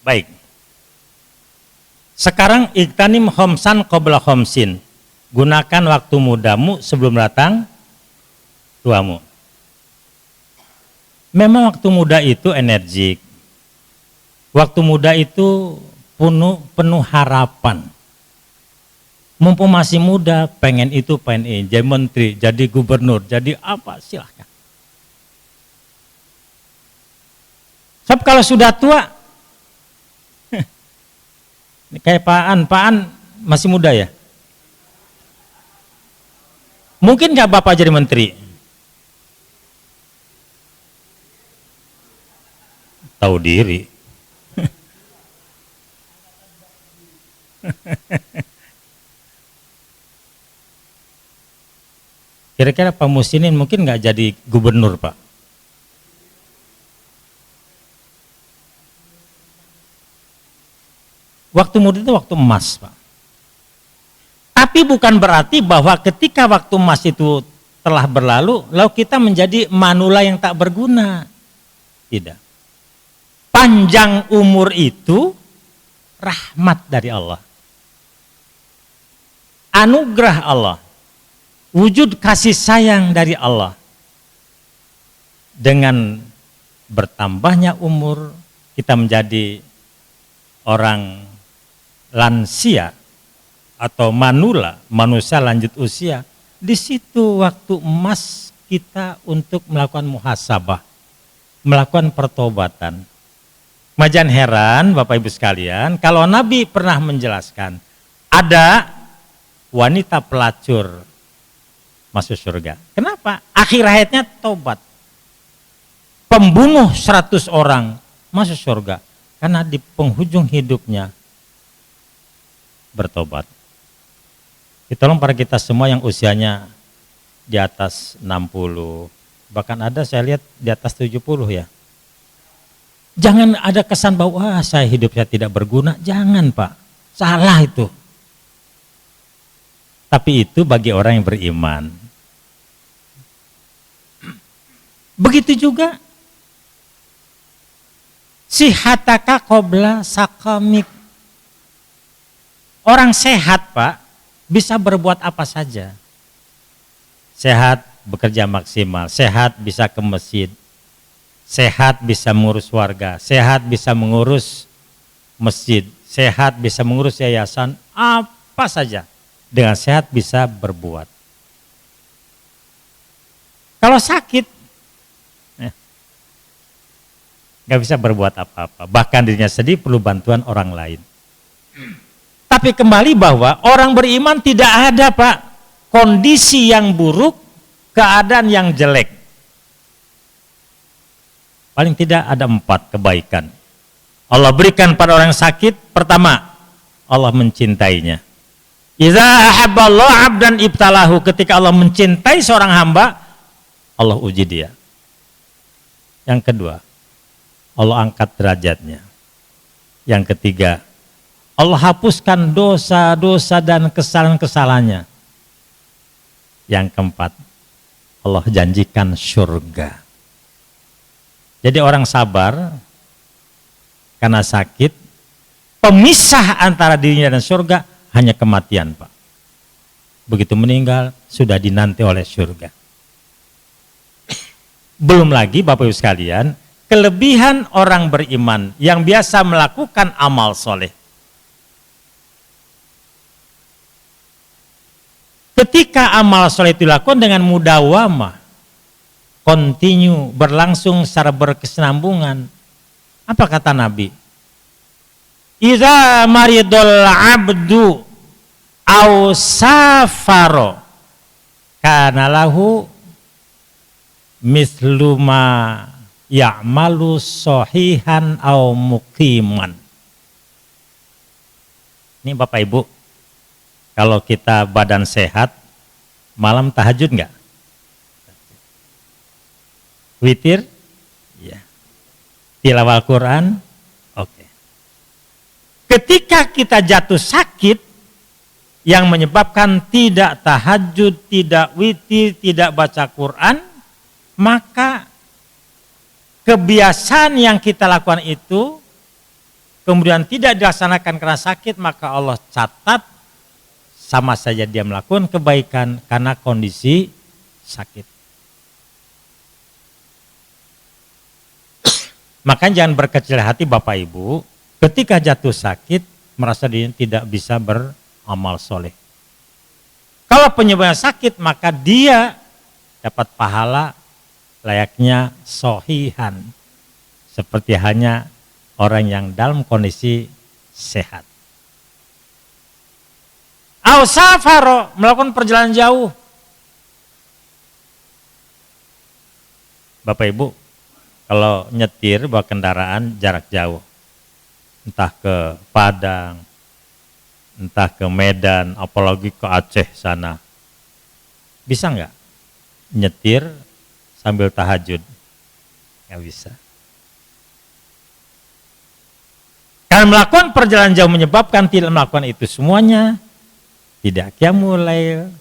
Baik. Sekarang iktanim khamsan qabla khamsin. Gunakan waktu mudamu sebelum datang tuamu. Memang waktu muda itu energik. Waktu muda itu penuh harapan. Mumpung masih muda, pengen itu, pengen ini, jadi menteri, jadi gubernur, jadi apa, silahkan. Sebab kalau sudah tua, kayak Pak An masih muda ya? Mungkin nggak Bapak jadi menteri? Tahu diri. Kira-kira Pak Musinin mungkin nggak jadi gubernur, Pak? Waktu muda itu waktu emas, Pak. Tapi bukan berarti bahwa ketika waktu emas itu telah berlalu, lalu kita menjadi manula yang tak berguna. Tidak. Panjang umur itu rahmat dari Allah. Anugerah Allah. Wujud kasih sayang dari Allah. Dengan bertambahnya umur, kita menjadi orang lansia atau manula, manusia lanjut usia. Di situ waktu emas kita untuk melakukan muhasabah, melakukan pertobatan. Majan heran Bapak Ibu sekalian, kalau Nabi pernah menjelaskan, ada wanita pelacur masuk surga. Kenapa? Akhir hayatnya tobat. Pembunuh 100 orang masuk surga. Karena di penghujung hidupnya bertobat. Tolong para kita semua yang usianya di atas 60, bahkan ada saya lihat di atas 70 ya. Jangan ada kesan bahwa saya hidup saya tidak berguna. Jangan Pak, salah itu. Tapi itu bagi orang yang beriman. Begitu juga sihataka qabla sakamik. Orang sehat Pak bisa berbuat apa saja. Sehat bekerja maksimal, sehat bisa ke masjid, sehat bisa mengurus warga, sehat bisa mengurus masjid, sehat bisa mengurus yayasan, apa saja. Dengan sehat bisa berbuat. Kalau sakit, gak bisa berbuat apa-apa. Bahkan dirinya sedih perlu bantuan orang lain. Tapi kembali bahwa orang beriman tidak ada Pak kondisi yang buruk, keadaan yang jelek. Paling tidak ada 4 kebaikan. Allah berikan pada orang sakit, pertama, Allah mencintainya. Iza ahabballahu 'abdan ibtalahu, ketika Allah mencintai seorang hamba, Allah uji dia. Yang kedua, Allah angkat derajatnya. Yang ketiga, Allah hapuskan dosa-dosa dan kesalahan-kesalahannya. Yang keempat, Allah janjikan surga. Jadi orang sabar karena sakit, pemisah antara dirinya dan surga hanya kematian Pak. Begitu meninggal sudah dinanti oleh surga. Belum lagi Bapak Ibu sekalian, kelebihan orang beriman yang biasa melakukan amal soleh. Ketika amal soleh itu dilakukan dengan mudawamah, continue, berlangsung secara berkesinambungan. Apa kata Nabi? Iza maridul abdu au safaro kana lahu misluma ya'malu sohihan au muqiman. Ini Bapak Ibu, kalau kita badan sehat, malam tahajud enggak? Witir? Ya. Tilawah Quran? Oke. Ketika kita jatuh sakit yang menyebabkan tidak tahajud, tidak witir, tidak baca Quran, maka kebiasaan yang kita lakukan itu kemudian tidak dilaksanakan karena sakit, maka Allah catat sama saja dia melakukan kebaikan karena kondisi sakit. Maka jangan berkecil hati Bapak Ibu, ketika jatuh sakit merasa dirinya tidak bisa beramal soleh. Kalau penyebabnya sakit maka dia dapat pahala layaknya sohihan, seperti hanya orang yang dalam kondisi sehat. Safaro, melakukan perjalanan jauh. Bapak Ibu, kalau nyetir bawa kendaraan jarak jauh, entah ke Padang, entah ke Medan, apalagi ke Aceh sana, bisa nggak nyetir sambil tahajud? Nggak bisa. Karena melakukan perjalanan jauh menyebabkan tidak melakukan itu semuanya, tidak qiyamul lail,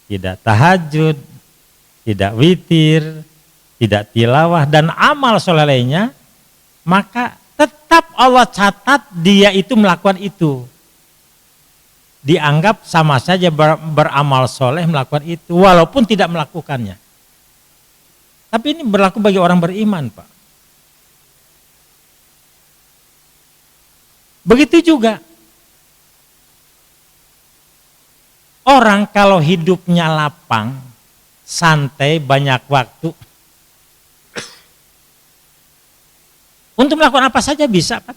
tidak tahajud, tidak witir, tidak tilawah dan amal soleh lainnya, maka tetap Allah catat dia itu melakukan itu. Dianggap sama saja beramal soleh melakukan itu, walaupun tidak melakukannya. Tapi ini berlaku bagi orang beriman, Pak. Begitu juga orang kalau hidupnya lapang, santai, banyak waktu, untuk melakukan apa saja bisa, Pak.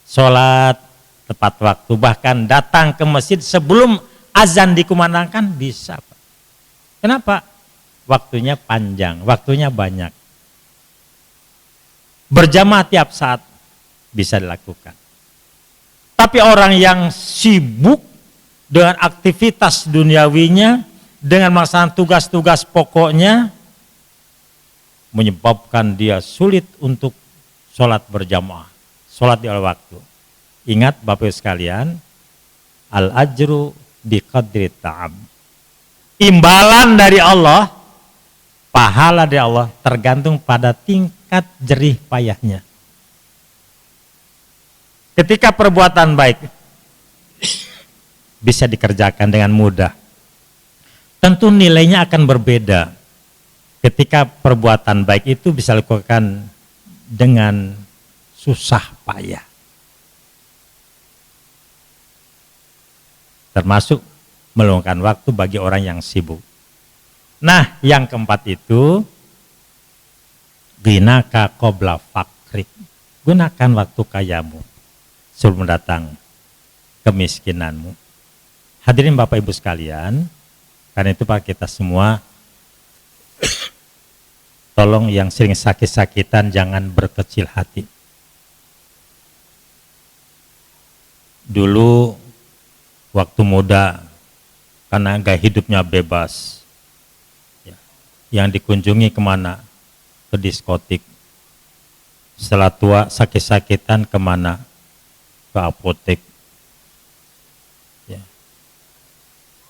Sholat tepat waktu, bahkan datang ke masjid sebelum azan dikumandangkan bisa, Pak. Kenapa? Waktunya panjang, waktunya banyak. Berjamaah tiap saat bisa dilakukan. Tapi orang yang sibuk dengan aktivitas duniawinya, dengan melaksanakan tugas-tugas pokoknya, menyebabkan dia sulit untuk sholat berjamaah, sholat di awal waktu. Ingat Bapak Ibu sekalian, al-ajru biqadri ta'am. Imbalan dari Allah, pahala dari Allah tergantung pada tingkat jerih payahnya. Ketika perbuatan baik bisa dikerjakan dengan mudah, tentu nilainya akan berbeda. Ketika perbuatan baik itu bisa dilakukan dengan susah payah. Termasuk meluangkan waktu bagi orang yang sibuk. Nah, yang keempat itu, ginaka qabla fakrik. Gunakan waktu kayamu sebelum datang kemiskinanmu. Hadirin Bapak Ibu sekalian, karena itu Pak, kita semua tolong yang sering sakit-sakitan jangan berkecil hati. Dulu waktu muda karena gaya hidupnya bebas, yang dikunjungi kemana? Ke diskotik. Setelah tua sakit-sakitan kemana? Ke apotek.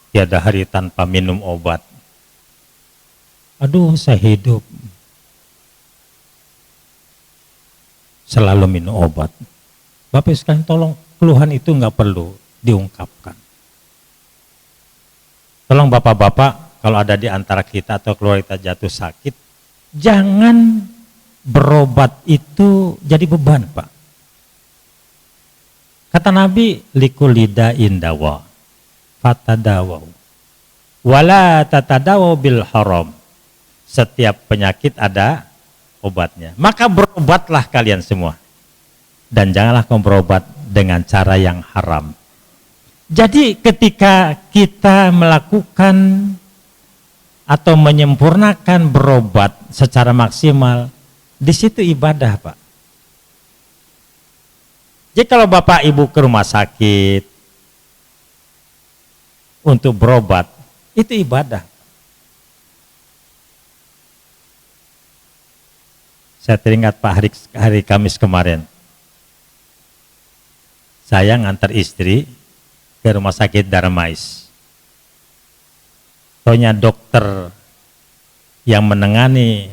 Tiada hari tanpa minum obat. Aduh, saya hidup selalu minum obat. Bapak sekalian tolong, keluhan itu nggak perlu diungkapkan. Tolong bapak-bapak, kalau ada di antara kita atau keluarga kita jatuh sakit, jangan berobat itu jadi beban, Pak. Kata Nabi, likulida indawa fatadawau wala tatadawau bil haram. Setiap penyakit ada obatnya. Maka berobatlah kalian semua. Dan janganlah kamu berobat dengan cara yang haram. Jadi ketika kita melakukan atau menyempurnakan berobat secara maksimal, di situ ibadah, Pak. Jadi kalau Bapak Ibu ke rumah sakit untuk berobat, itu ibadah. Saya teringat Pak, hari Kamis kemarin, saya ngantar istri ke rumah sakit Darmais. Soalnya dokter yang menangani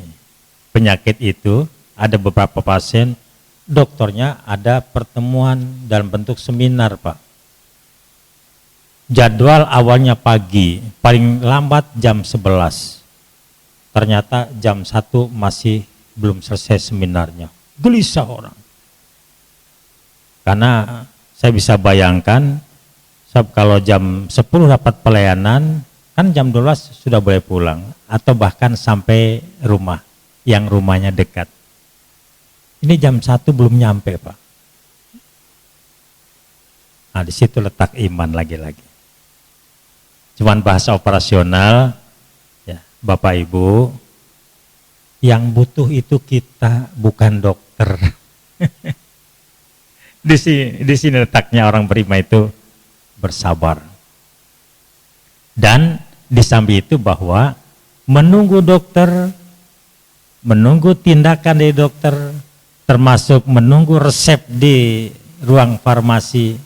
penyakit itu, ada beberapa pasien, dokternya ada pertemuan dalam bentuk seminar, Pak. Jadwal awalnya pagi, paling lambat jam 11. Ternyata jam 1 masih belum selesai seminarnya. Gelisah orang. Karena saya bisa bayangkan, kalau jam 10 dapat pelayanan, kan jam 12 sudah boleh pulang. Atau bahkan sampai rumah, yang rumahnya dekat. Ini jam 1 belum nyampe, Pak. Nah, di situ letak iman lagi-lagi. Cuman bahasa operasional, ya, Bapak Ibu, yang butuh itu kita, bukan dokter. Di sini letaknya orang beriman itu bersabar. Dan di samping itu bahwa menunggu dokter, menunggu tindakan dari dokter, termasuk menunggu resep di ruang farmasi,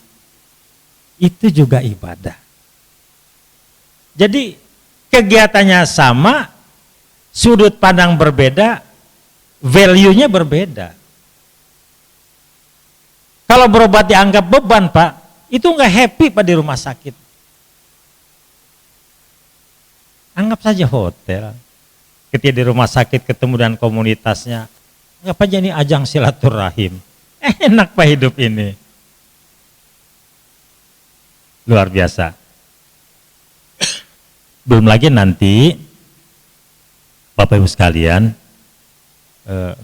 itu juga ibadah. Jadi kegiatannya sama, sudut pandang berbeda, value-nya berbeda. Kalau berobat dianggap beban, Pak, itu nggak happy Pak di rumah sakit. Anggap saja hotel. Ketika di rumah sakit ketemu dengan komunitasnya, anggap aja ini ajang silaturahim. Enak Pak hidup ini. Luar biasa. Belum lagi nanti Bapak Ibu sekalian,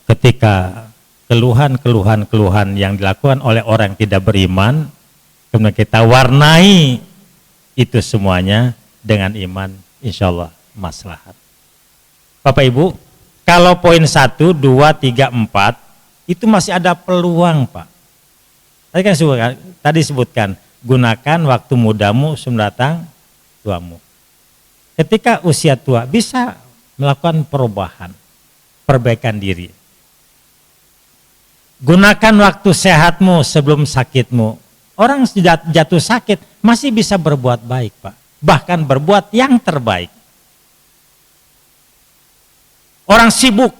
ketika keluhan yang dilakukan oleh orang yang tidak beriman, kemudian kita warnai itu semuanya dengan iman, insya Allah maslahat. Bapak Ibu, kalau poin 1, 2, 3, 4 itu masih ada peluang, Pak. Tadi sebutkan, gunakan waktu mudamu sebelum datang tuamu. Ketika usia tua bisa melakukan perubahan, perbaikan diri. Gunakan waktu sehatmu sebelum sakitmu. Orang sudah jatuh sakit masih bisa berbuat baik, Pak. Bahkan berbuat yang terbaik. Orang sibuk,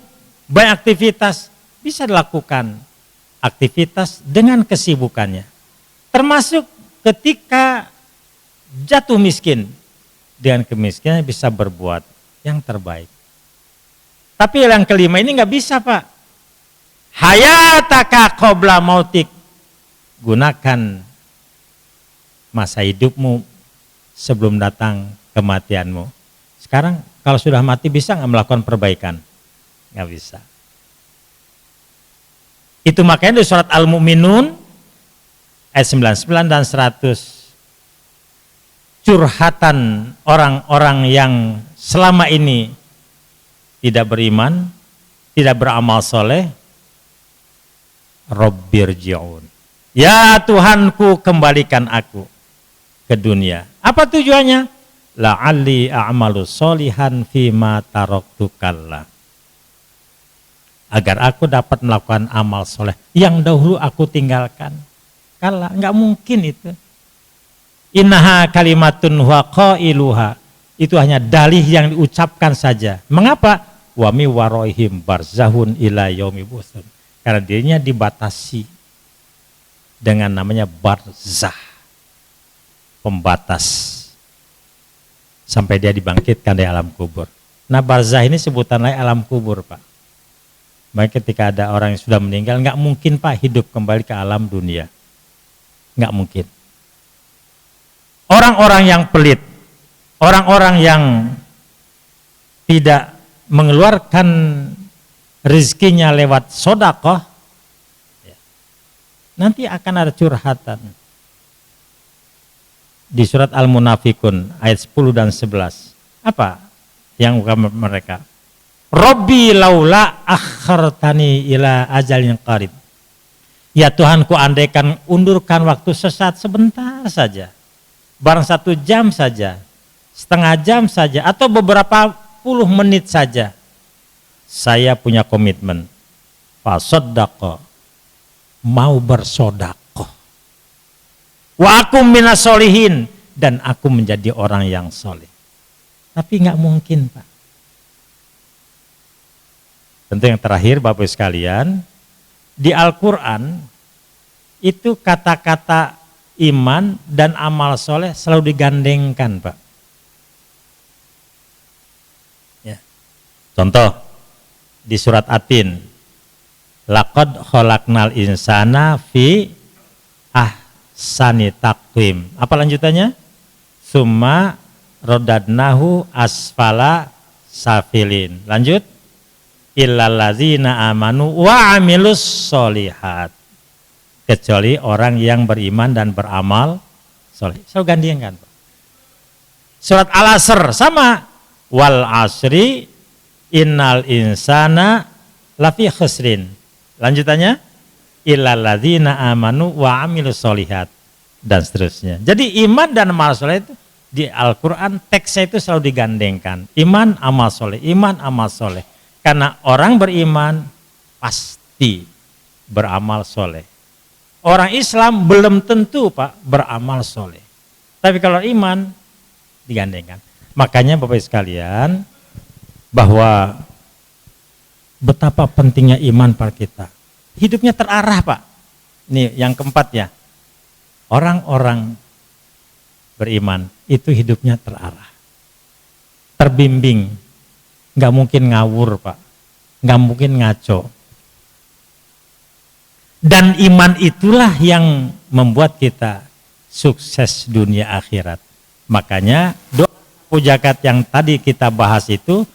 banyak aktivitas, bisa dilakukan aktivitas dengan kesibukannya. Termasuk ketika jatuh miskin, dengan kemiskinan bisa berbuat yang terbaik. Tapi yang kelima ini nggak bisa, Pak. Hayataka qabla mautik. Gunakan masa hidupmu sebelum datang kematianmu. Sekarang kalau sudah mati bisa nggak melakukan perbaikan? Nggak bisa. Itu makanya di surat Al-Mu'minun ayat 99 dan 100. Curhatan orang-orang yang selama ini tidak beriman, tidak beramal soleh. Rabbirji'un. Ya Tuhanku, kembalikan aku ke dunia. Apa tujuannya? La'alli a'malu solihan fima taraktu kalla. Agar aku dapat melakukan amal soleh yang dahulu aku tinggalkan. Kalla, enggak mungkin itu. Innaha kalimatun huwa qailuha. Itu hanya dalih yang diucapkan saja. Mengapa? Wa mi waraihim barzahun ila yaumi bu'tsun. Karena dirinya dibatasi dengan namanya barzah. Pembatas. Sampai dia dibangkitkan dari alam kubur. Nah, barzah ini sebutan lain alam kubur, Pak. Maka ketika ada orang yang sudah meninggal, nggak mungkin, Pak, hidup kembali ke alam dunia. Nggak mungkin. Orang-orang yang pelit, orang-orang yang tidak mengeluarkan rezekinya lewat sodakoh, nanti akan ada curhatan. Di surat Al-Munafikun ayat 10 dan 11. Apa yang mereka? Rabbi laula akhartani ila ajalin qarib. Ya Tuhanku, andaikan undurkan waktu sesat sebentar saja. Barang 1 jam saja, setengah jam saja, atau beberapa puluh menit saja. Saya punya komitmen. Fasoddaqo, mau bersodakoh. Wa aku minas solihin, dan aku menjadi orang yang soleh. Tapi nggak mungkin, Pak. Tentu yang terakhir, Bapak sekalian, di Al-Quran itu kata-kata iman dan amal soleh selalu digandengkan, Pak. Ya. Contoh di surat Atin, laqad khalaqnal insana fi ahsani taqwim. Apa lanjutannya? Summa rodadnahu asfala safilin. Lanjut, illal ladzina amanu wa amilus solihat. Kecuali orang yang beriman dan beramal soleh. So gandengan. Surat Al-Asr sama, wal asri innal insana lafi khusrin. Lanjutannya, illal ladzina amanu wa amilus solihat, dan seterusnya. Jadi iman dan amal soleh itu di Al-Quran teksnya itu selalu digandengkan. Iman, amal soleh, iman, amal soleh. Karena orang beriman pasti beramal soleh. Orang Islam belum tentu, Pak, beramal soleh. Tapi kalau iman digandengkan. Makanya Bapak sekalian, bahwa betapa pentingnya iman pada kita. Hidupnya terarah, Pak. Nih yang keempat ya. Orang-orang beriman itu hidupnya terarah. Terbimbing. Nggak mungkin ngawur, Pak. Nggak mungkin ngaco. Dan iman itulah yang membuat kita sukses dunia akhirat. Makanya doa pujakat yang tadi kita bahas itu,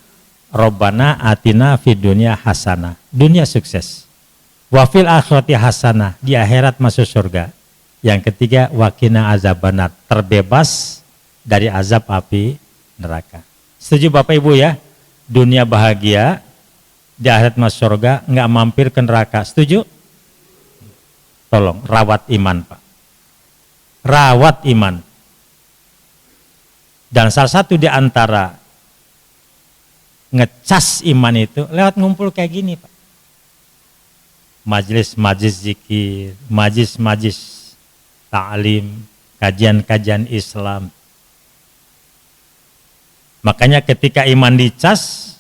Robbana atina fid dunya hasanah, dunia sukses. Wa fil akhirati hasanah, di akhirat masuk surga. Yang ketiga, waqina azabannar, terbebas dari azab api neraka. Setuju Bapak Ibu ya? Dunia bahagia, di akhirat masuk surga, nggak mampir ke neraka. Setuju? Tolong rawat iman, Pak. Rawat iman. Dan salah satu di antara ngecas iman itu lewat ngumpul kayak gini, Pak. Majelis-majelis zikir, majelis-majelis ta'lim, kajian-kajian Islam. Makanya ketika iman dicas,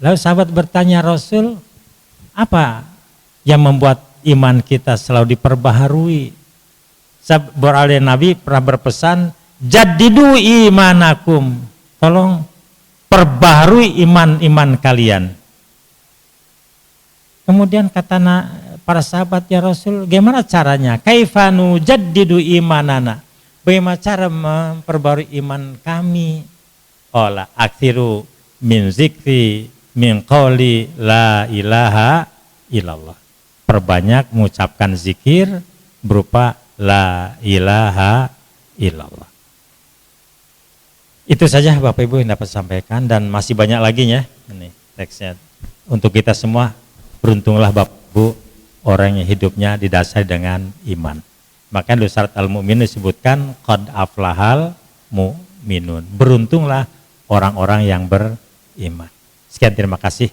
lalu sahabat bertanya, Rasul, apa yang membuat iman kita selalu diperbaharui? Beralih Nabi pernah berpesan, jadidu imanakum, tolong perbaharui iman-iman kalian. Kemudian kata para sahabat, ya Rasul, gimana caranya? Kaifanu jadidu imanana, bagaimana cara memperbarui iman kami? Ola akhiru min zikri min qawli la ilaha illallah. Perbanyak mengucapkan zikir berupa la ilaha illallah. Itu saja Bapak Ibu yang dapat sampaikan, dan masih banyak lagi ya. Ini teksnya untuk kita semua. Beruntunglah Bapak Ibu orang yang hidupnya didasari dengan iman. Maka di surat Al-Mu'min disebutkan qad aflahal mu'minun. Beruntunglah orang-orang yang beriman. Sekian, terima kasih.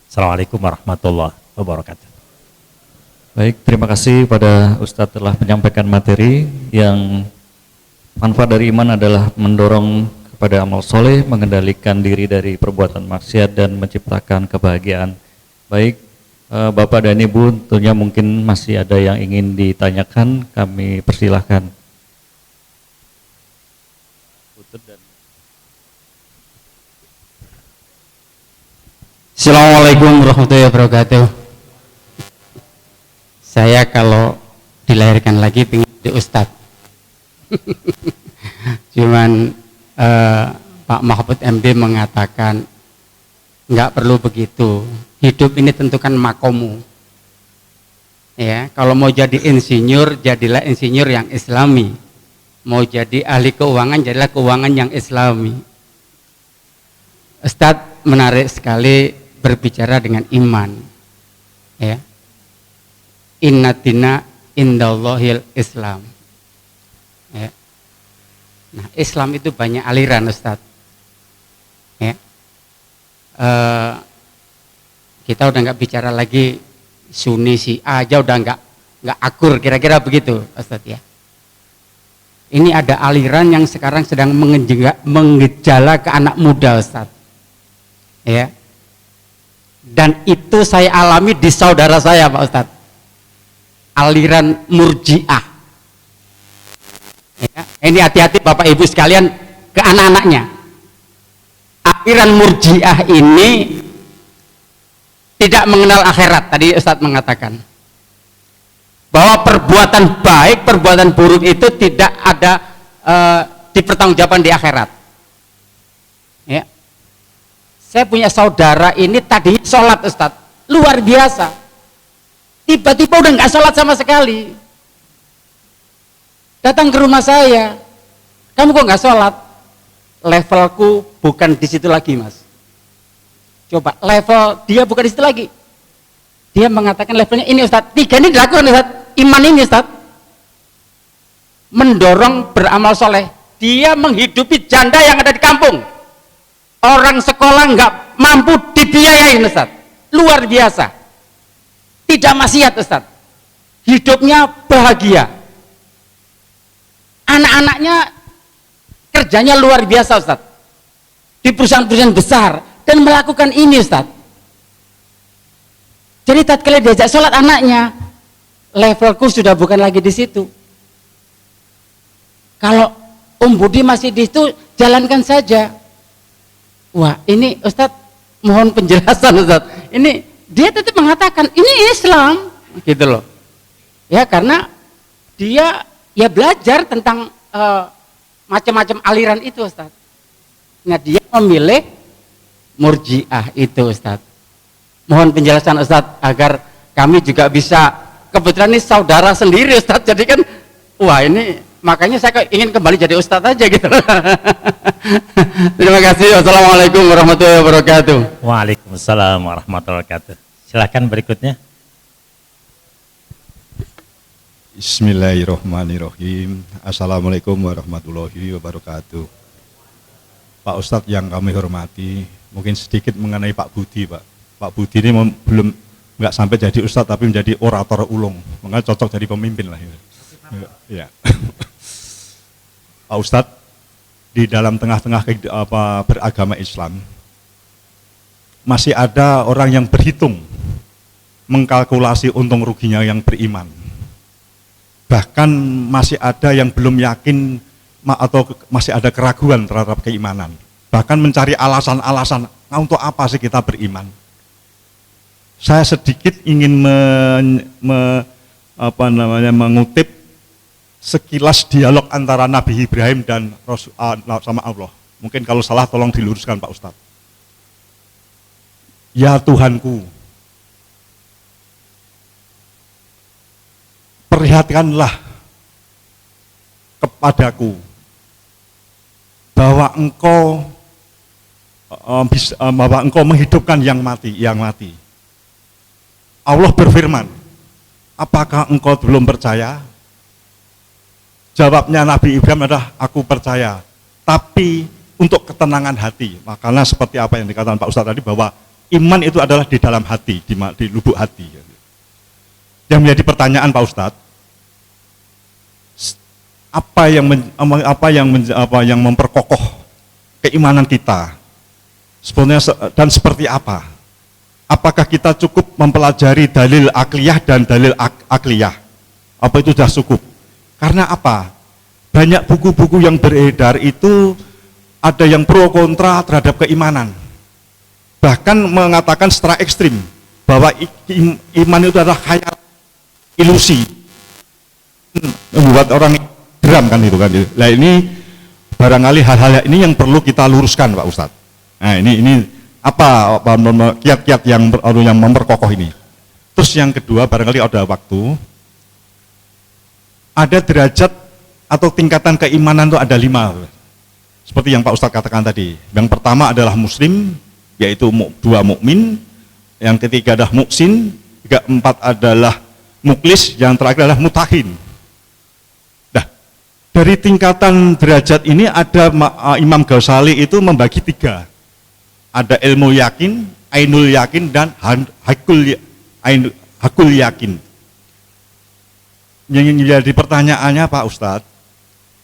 Assalamualaikum warahmatullahi wabarakatuh. Baik, terima kasih pada Ustadz telah menyampaikan materi yang manfaat dari iman adalah mendorong kepada amal soleh, mengendalikan diri dari perbuatan maksiat dan menciptakan kebahagiaan. Baik, Bapak dan Ibu, tentunya mungkin masih ada yang ingin ditanyakan, kami persilahkan. Assalamualaikum warahmatullahi wabarakatuh. Saya kalau dilahirkan lagi pengen jadi Ustadz. Cuman Pak Mahfud MD mengatakan nggak perlu begitu. Hidup ini tentukan makomu. Ya, kalau mau jadi insinyur, jadilah insinyur yang Islami. Mau jadi ahli keuangan, jadilah keuangan yang Islami. Ustadz menarik sekali berbicara dengan iman. Ya. Inna dina indallahil Islam. Ya. Nah, Islam itu banyak aliran, Ustadz. Ya. Kita udah nggak bicara lagi Sunni Syiah aja, udah nggak akur, kira-kira begitu, Ustadz ya. Ini ada aliran yang sekarang sedang mengejala ke anak muda, Ustadz. Ya. Dan itu saya alami di saudara saya, Pak Ustadz. aliran Murji'ah. Ya, ini hati-hati Bapak Ibu sekalian ke anak-anaknya. Aliran Murji'ah ini tidak mengenal akhirat. Tadi Ustadz mengatakan bahwa perbuatan baik, perbuatan buruk itu tidak ada dipertanggungjawabkan di akhirat. Ya. Saya punya saudara ini tadi sholat Ustadz, luar biasa. Tiba-tiba udah nggak sholat sama sekali. Datang ke rumah saya, kamu kok nggak sholat? Levelku bukan di situ lagi, Mas. Coba level dia bukan di situ lagi. Dia mengatakan levelnya ini Ustadz, 3 ini dilakukan Ustadz, iman ini Ustadz, mendorong beramal soleh. Dia menghidupi janda yang ada di kampung. Orang sekolah nggak mampu dibiayain Ustadz, luar biasa. Tidak maksiat Ustadz, hidupnya bahagia. Anak-anaknya kerjanya luar biasa Ustadz, di perusahaan-perusahaan besar, dan melakukan ini Ustadz. Jadi tatkala diajak sholat anaknya, levelku sudah bukan lagi di situ. Kalau Om Budi masih di situ, jalankan saja. Wah, ini Ustadz mohon penjelasan Ustadz. Ini dia tetap mengatakan ini Islam, gitu loh. Ya karena dia ya belajar tentang macam-macam aliran itu Ustadz. Nah dia memilih Murji'ah itu Ustadz. Mohon penjelasan Ustadz agar kami juga bisa, kebetulan ini saudara sendiri Ustadz, jadi kan wah ini makanya saya ingin kembali jadi Ustadz aja gitu. Terima kasih. Wassalamualaikum warahmatullahi wabarakatuh. Waalaikumsalam warahmatullahi wabarakatuh. Silakan berikutnya. Bismillahirrahmanirrahim. Assalamualaikum warahmatullahi wabarakatuh. Pak Ustadz yang kami hormati, mungkin sedikit mengenai Pak Budi, Pak. Pak Budi ini belum nggak sampai jadi Ustadz tapi menjadi orator ulung, makanya cocok jadi pemimpin lah. Ya. Pak Ustadz, di dalam tengah-tengah beragama Islam masih ada orang yang berhitung, mengkalkulasi untung ruginya yang beriman. Bahkan masih ada yang belum yakin atau masih ada keraguan terhadap keimanan. Bahkan mencari alasan-alasan, nah untuk apa sih kita beriman? Saya sedikit ingin mengutip sekilas dialog antara Nabi Ibrahim dan sama Allah. Mungkin kalau salah tolong diluruskan Pak Ustadz. Ya Tuhanku, perlihatkanlah kepadaku bahwa Engkau menghidupkan yang mati. Allah berfirman, apakah engkau belum percaya? Jawabnya Nabi Ibrahim adalah, aku percaya, tapi untuk ketenangan hati. Makanya seperti apa yang dikatakan Pak Ustadz tadi, bahwa iman itu adalah di dalam hati, di lubuk hati. Yang menjadi pertanyaan Pak Ustadz, apa yang memperkokoh keimanan kita sebenarnya, dan seperti apa? Apakah kita cukup mempelajari dalil akliyah dan dalil akliyah? Apa itu sudah cukup? Karena apa? Banyak buku-buku yang beredar itu ada yang pro kontra terhadap keimanan. Bahkan mengatakan secara ekstrim bahwa iman itu adalah khayal, ilusi, membuat orang geram kan itu kan. Nah ini barangkali hal-hal ini yang perlu kita luruskan Pak Ustadz. Nah ini apa kiat-kiat yang memperkokoh ini. Terus yang kedua, barangkali ada waktu, ada derajat atau tingkatan keimanan itu ada 5. Seperti yang Pak Ustadz katakan tadi. Yang pertama adalah muslim, yaitu 2 mukmin. Yang ketiga adalah muksin, yang keempat adalah muklis, yang terakhir adalah mutahin. Nah, dari tingkatan derajat ini ada Imam Ghazali itu membagi 3. Ada ilmu yakin, ainul yakin, dan hakul yakin. Yang menjadi pertanyaannya Pak Ustadz,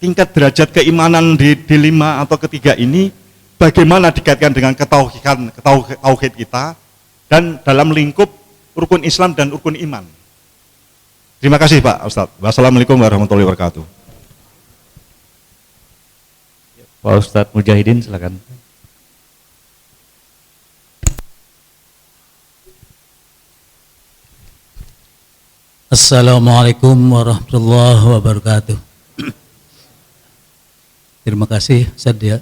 tingkat derajat keimanan di 5 atau ketiga ini bagaimana dikaitkan dengan tauhid kita dan dalam lingkup rukun Islam dan rukun iman? Terima kasih Pak Ustadz. Wassalamualaikum warahmatullahi wabarakatuh. Pak Ustadz Mujahidin, silakan. Assalamualaikum warahmatullahi wabarakatuh. Terima kasih Ustadz ya.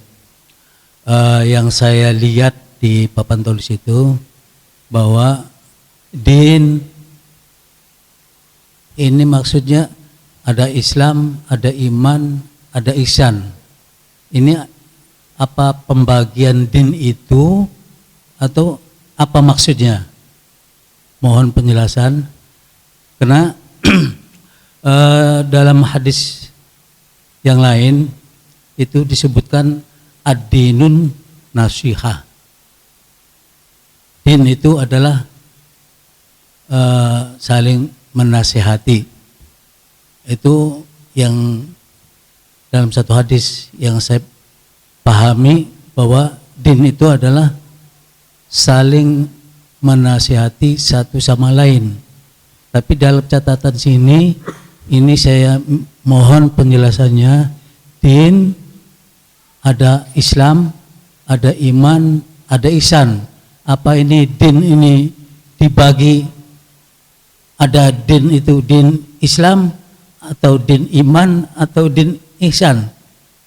Yang saya lihat di papan tulis itu bahwa din ini maksudnya ada Islam, ada iman, ada ihsan. Ini apa pembagian din itu atau apa maksudnya? Mohon penjelasan. Karena dalam hadis yang lain itu disebutkan ad-dinun nasihah. Din itu adalah saling menasihati. Itu yang dalam satu hadis yang saya pahami bahwa din itu adalah saling menasihati satu sama lain. Tapi dalam catatan sini, ini saya mohon penjelasannya. Din, ada Islam, ada iman, ada ihsan. Apa ini din ini dibagi? Ada din itu din Islam, atau din iman, atau din ihsan?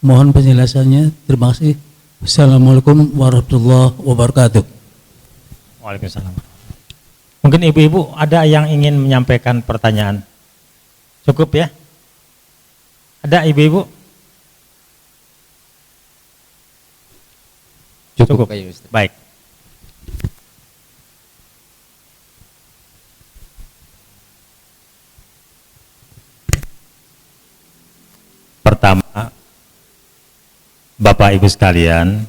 Mohon penjelasannya. Terima kasih. Assalamualaikum warahmatullahi wabarakatuh. Waalaikumsalam. Mungkin ibu-ibu ada yang ingin menyampaikan pertanyaan. Cukup ya? Ada ibu-ibu? Cukup. Baik. Pertama, Bapak Ibu sekalian,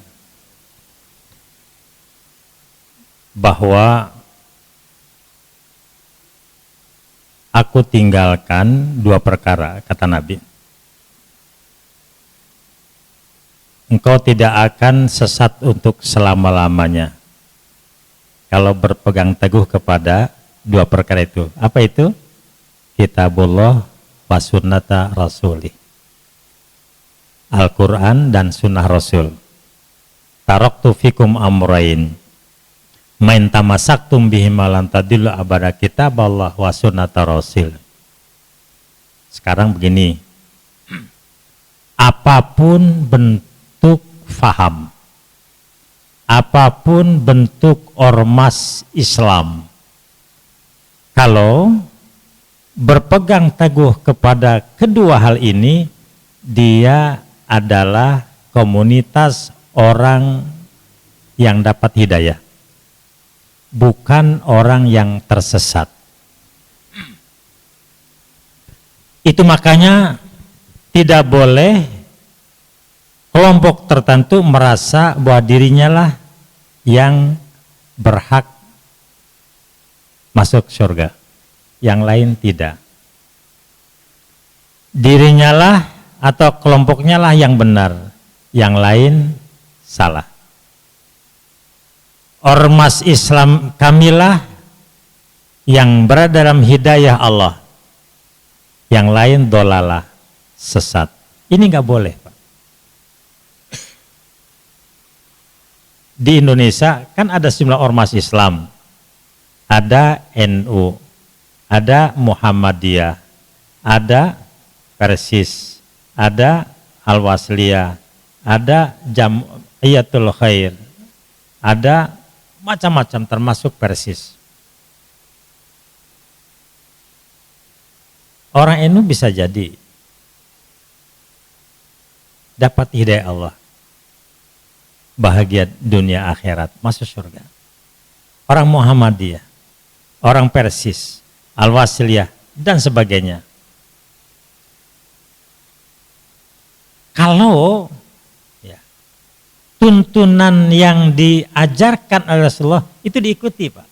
bahwa aku tinggalkan dua perkara, kata Nabi. Engkau tidak akan sesat untuk selama-lamanya kalau berpegang teguh kepada dua perkara itu. Apa itu? Kitabullah wa sunnata rasulih. Al-Quran dan sunnah Rasul. Taraktu fikum amrain main tamasaktum bihima lan tadillu abada kitaballah wa sunnata rasul. Sekarang begini, apapun bentuk faham, apapun bentuk ormas Islam, kalau berpegang teguh kepada kedua hal ini, dia adalah komunitas orang yang dapat hidayah, bukan orang yang tersesat. Itu makanya tidak boleh kelompok tertentu merasa bahwa dirinya lah yang berhak masuk surga, yang lain tidak. Dirinya lah atau kelompoknya lah yang benar, yang lain salah. Ormas Islam kamilah yang berada dalam hidayah Allah, yang lain dolalah, sesat. Ini nggak boleh, Pak. Di Indonesia kan ada sejumlah ormas Islam, ada NU, ada Muhammadiyah, ada Persis, ada Al-Wasliyah, ada Jamiyatul Khair, ada macam-macam termasuk Persis. Orang NU bisa jadi dapat hidayah Allah, bahagia dunia akhirat, masuk surga. Orang Muhammadiyah, orang Persis, Al-Wasliyah dan sebagainya. Kalau ya, tuntunan yang diajarkan oleh Rasulullah itu diikuti, Pak.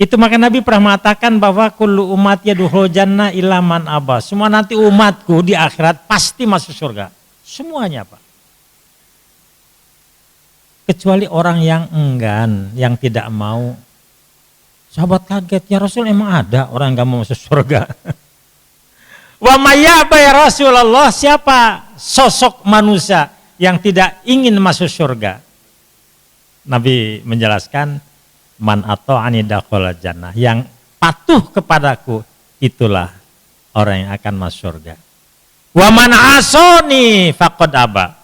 Itu maka Nabi pernah mengatakan bahwa kullu umat yadkhulul jannah illa man aba. Semua nanti umatku di akhirat pasti masuk surga. Semuanya, Pak. Kecuali orang yang enggan, yang tidak mau Sahabat kaget, ya Rasul emang ada orang nggak mau masuk surga? Wa mayyaba ya Rasulullah, siapa sosok manusia yang tidak ingin masuk surga? Nabi menjelaskan, man ata'ani dakhala jannah, yang patuh kepadaku itulah orang yang akan masuk surga. Wa man asoni faqad aba,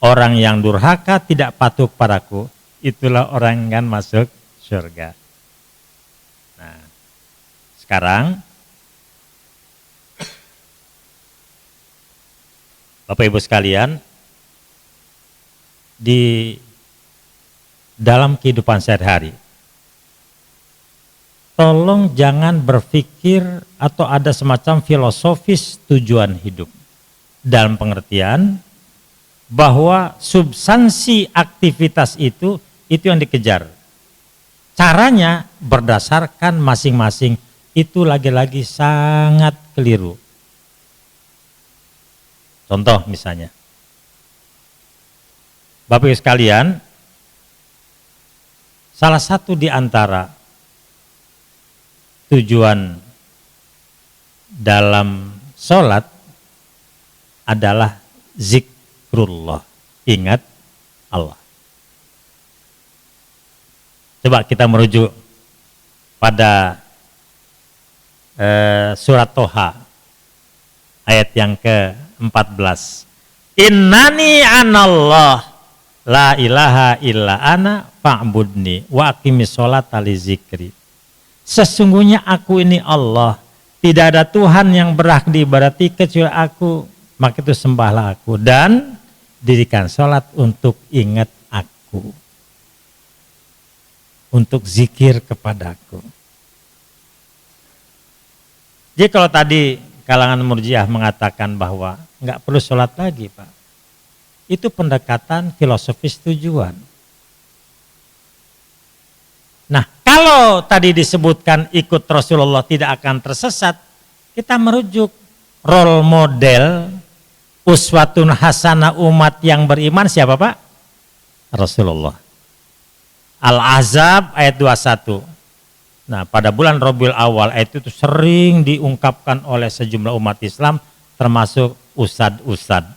orang yang durhaka tidak patuh kepadaku itulah orang yang akan masuk surga. Nah, sekarang Bapak Ibu sekalian, di dalam kehidupan sehari-hari, tolong jangan berpikir atau ada semacam filosofis tujuan hidup. Dalam pengertian bahwa substansi aktivitas itu yang dikejar. Caranya berdasarkan masing-masing itu lagi-lagi sangat keliru. Contoh misalnya, Bapak Ibu sekalian, salah satu di antara tujuan dalam sholat adalah zikrullah, ingat Allah. Coba kita merujuk pada surat Toha ayat yang ke-14. Innani anallah la ilaha illa ana fa'budni wa aqimis sholata li zikri. Sesungguhnya aku ini Allah, tidak ada Tuhan yang berhak diibadati kecuali aku, maka itu sembahlah aku dan dirikan sholat untuk ingat aku, untuk zikir kepadaku. Jadi kalau tadi kalangan Murji'ah mengatakan bahwa nggak perlu sholat lagi, Pak, itu pendekatan filosofis tujuan. Nah, kalau tadi disebutkan ikut Rasulullah tidak akan tersesat, kita merujuk role model uswatun hasanah umat yang beriman siapa, Pak? Rasulullah. Al-Ahzab ayat 21. Nah, pada bulan Rabiul Awal ayat itu sering diungkapkan oleh sejumlah umat Islam termasuk ustad-ustad.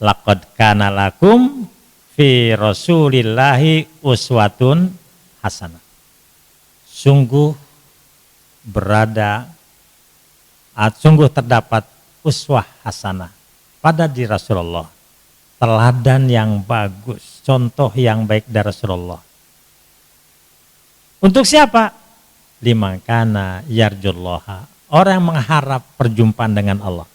Laqad kana lakum fi Rasulillahi uswatun hasanah. Sungguh terdapat uswah hasanah pada diri Rasulullah. Teladan yang bagus, contoh yang baik dari Rasulullah. Untuk siapa? Liman kana yarjullaha, orang yang mengharap perjumpaan dengan Allah.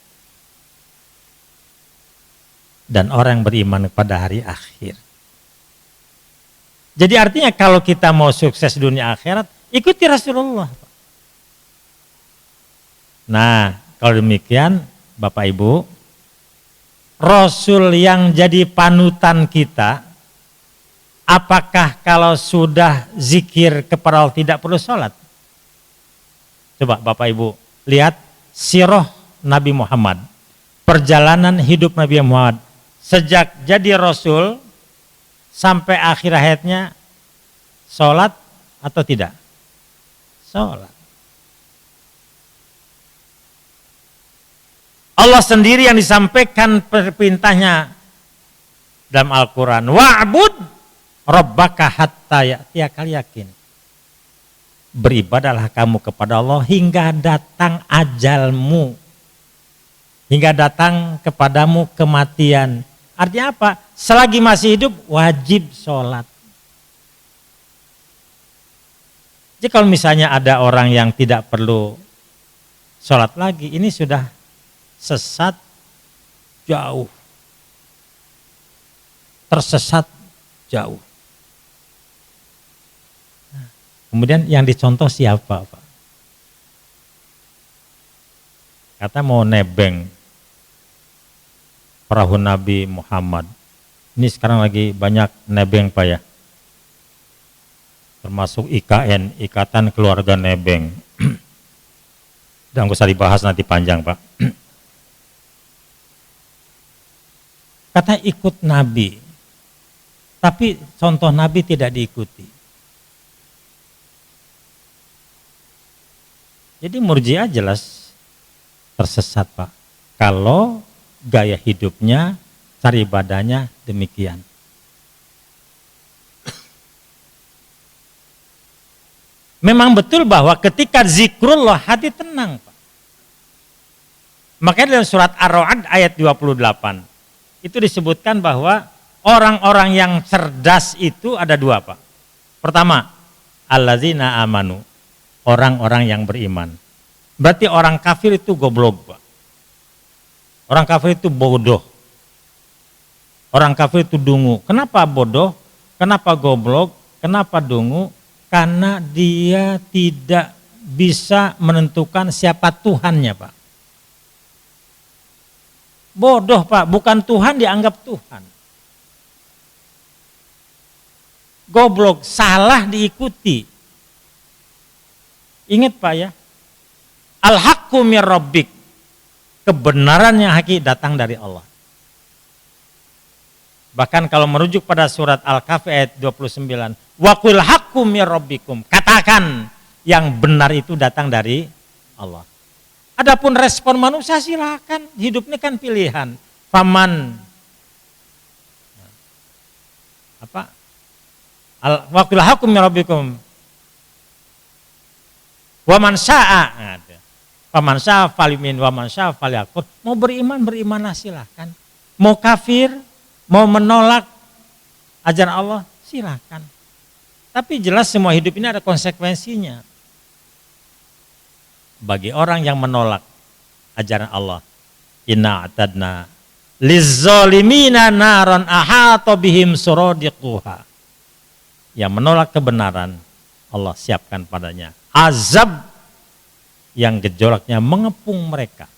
Dan orang yang beriman kepada hari akhir. Jadi artinya kalau kita mau sukses dunia akhirat, ikuti Rasulullah. Nah, kalau demikian Bapak Ibu, Rasul yang jadi panutan kita, apakah kalau sudah zikir kepada Allah tidak perlu sholat? Coba Bapak Ibu lihat sirah Nabi Muhammad, perjalanan hidup Nabi Muhammad sejak jadi Rasul sampai akhir hayatnya, sholat atau tidak? Sholat. Allah sendiri yang disampaikan perintahnya dalam Al-Quran, wa'bud rabbaka hatta ya'tiyakal yakin. Beribadahlah kamu kepada Allah hingga datang ajalmu, hingga datang kepadamu kematian. Artinya apa? Selagi masih hidup wajib sholat. Jadi kalau misalnya ada orang yang tidak perlu sholat lagi, ini sudah sesat jauh, tersesat jauh. Kemudian yang dicontoh siapa, Pak? Kata mau nebeng perahu Nabi Muhammad. Ini sekarang lagi banyak nebeng, Pak ya. Termasuk IKN, Ikatan Keluarga Nebeng. Dan nggak usah dibahas nanti panjang, Pak. Kata ikut Nabi, tapi contoh Nabi tidak diikuti. Jadi Murji'ah jelas tersesat Pak. Kalau gaya hidupnya, cara ibadahnya demikian. Memang betul bahwa ketika zikrullah hati tenang Pak. Makanya dalam surat Ar-Ra'd ayat 28 itu disebutkan bahwa orang-orang yang cerdas itu ada dua Pak. Pertama, allazina amanu, orang-orang yang beriman. Berarti orang kafir itu goblok Pak. Orang kafir itu bodoh. Orang kafir itu dungu. Kenapa bodoh? Kenapa goblok? Kenapa dungu? Karena dia tidak bisa menentukan siapa Tuhannya Pak. Bodoh Pak, bukan Tuhan dianggap Tuhan. Goblok, salah diikuti. Ingat Pak ya, al-haqqu mir rabbik, kebenaran yang hakiki datang dari Allah. Bahkan kalau merujuk pada surat Al-Kahfi ayat 29, wa qul haqqu mir rabbikum, katakan yang benar itu datang dari Allah. Adapun respon manusia silakan, hidupnya kan pilihan. Faman apa? Wa qul haqqu mir rabbikum wa man syaa, faman syaa falimin wa man syaa falyakfur. Mau berimanlah silakan. Mau kafir, mau menolak ajaran Allah, silakan. Tapi jelas semua hidup ini ada konsekuensinya. Bagi orang yang menolak ajaran Allah, inna a'tadna lizzalimina naran ahata bihim suradiquha. Yang menolak kebenaran, Allah siapkan padanya azab yang gejolaknya mengepung mereka.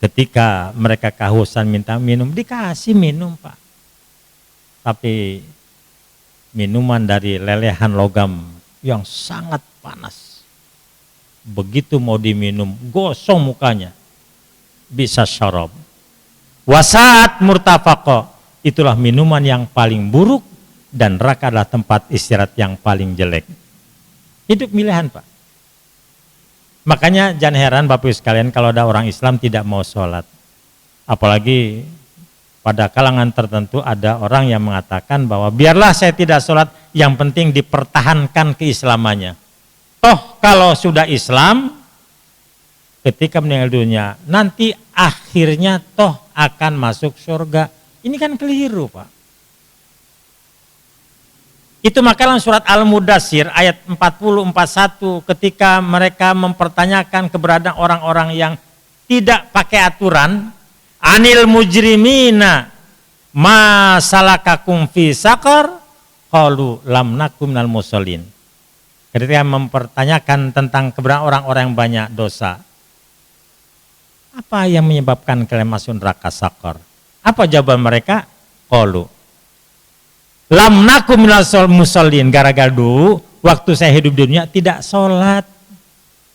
Ketika mereka kehausan minta minum, dikasih minum Pak. Tapi minuman dari lelehan logam yang sangat panas. Begitu mau diminum, gosong mukanya. Bisa syarab. Wasaat murtafaqo, itulah minuman yang paling buruk dan neraka adalah tempat istirahat yang paling jelek. Hidup pilihan Pak. Makanya jangan heran Bapak Ibu sekalian kalau ada orang Islam tidak mau sholat. Apalagi pada kalangan tertentu ada orang yang mengatakan bahwa biarlah saya tidak sholat, yang penting dipertahankan keislamannya. Toh kalau sudah Islam, ketika meninggal dunia, nanti akhirnya toh akan masuk surga. Ini kan keliru Pak. Itu maka dalam surat Al-Mudassir ayat 40-41 ketika mereka mempertanyakan keberadaan orang-orang yang tidak pakai aturan, anil mujrimina ma salakakum fi saqar qalu lam nakum minal musallin. Ketika mempertanyakan tentang keberadaan orang-orang yang banyak dosa, apa yang menyebabkan kalian masuk neraka sakor? Apa jawaban mereka? Qalu lam nakum minal musallin, gara-gara dulu waktu saya hidup di dunia tidak sholat.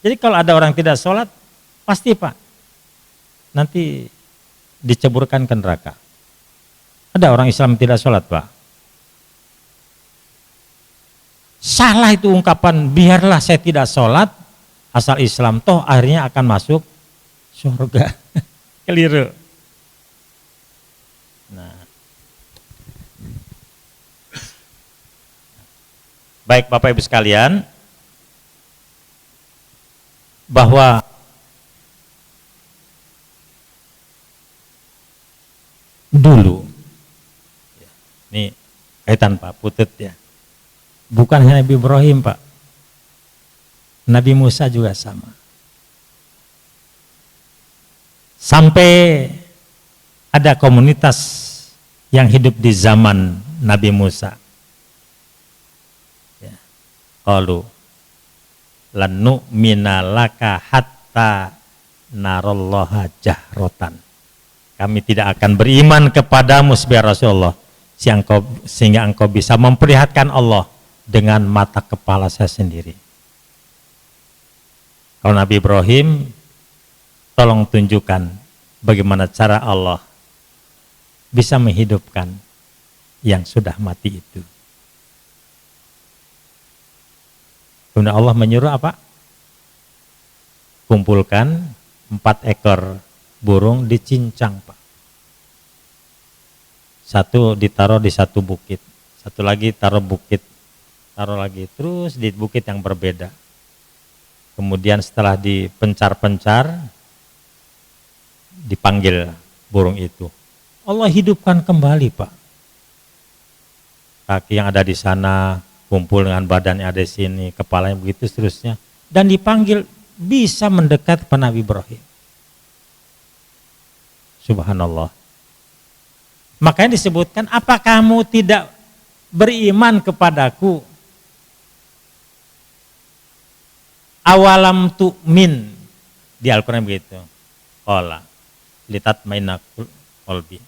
Jadi kalau ada orang tidak sholat, pasti Pak nanti diceburkan ke neraka. Ada orang Islam tidak sholat Pak. Salah itu ungkapan biarlah saya tidak sholat asal Islam, toh akhirnya akan masuk surga. Keliru. Nah. Baik Bapak Ibu sekalian, bahwa dulu, ini kaitan Pak Putut ya, bukan hanya Nabi Ibrahim Pak, Nabi Musa juga sama. Sampai ada komunitas yang hidup di zaman Nabi Musa. Ya. Qalu lan nu'mina laka hatta narallaha jahrotan. Kami tidak akan beriman kepadamu sebagai Rasulullah sehingga engkau bisa memperlihatkan Allah dengan mata kepala saya sendiri. Kalau Nabi Ibrahim, tolong tunjukkan bagaimana cara Allah bisa menghidupkan yang sudah mati itu. Kemudian Allah menyuruh apa? kumpulkan 4 ekor burung dicincang, Pak. Satu ditaruh di satu bukit, satu lagi taruh lagi, terus di bukit yang berbeda. Kemudian setelah dipencar-pencar, dipanggil burung itu. Allah hidupkan kembali, Pak. Kaki yang ada di sana kumpul dengan badan yang ada di sini, kepalanya begitu seterusnya. Dan dipanggil bisa mendekat kepada Nabi Ibrahim. Subhanallah. Makanya disebutkan, apa kamu tidak beriman kepadaku? Awalam tu'min. Di Al-Quran begitu. Qala litatmainna qalbi.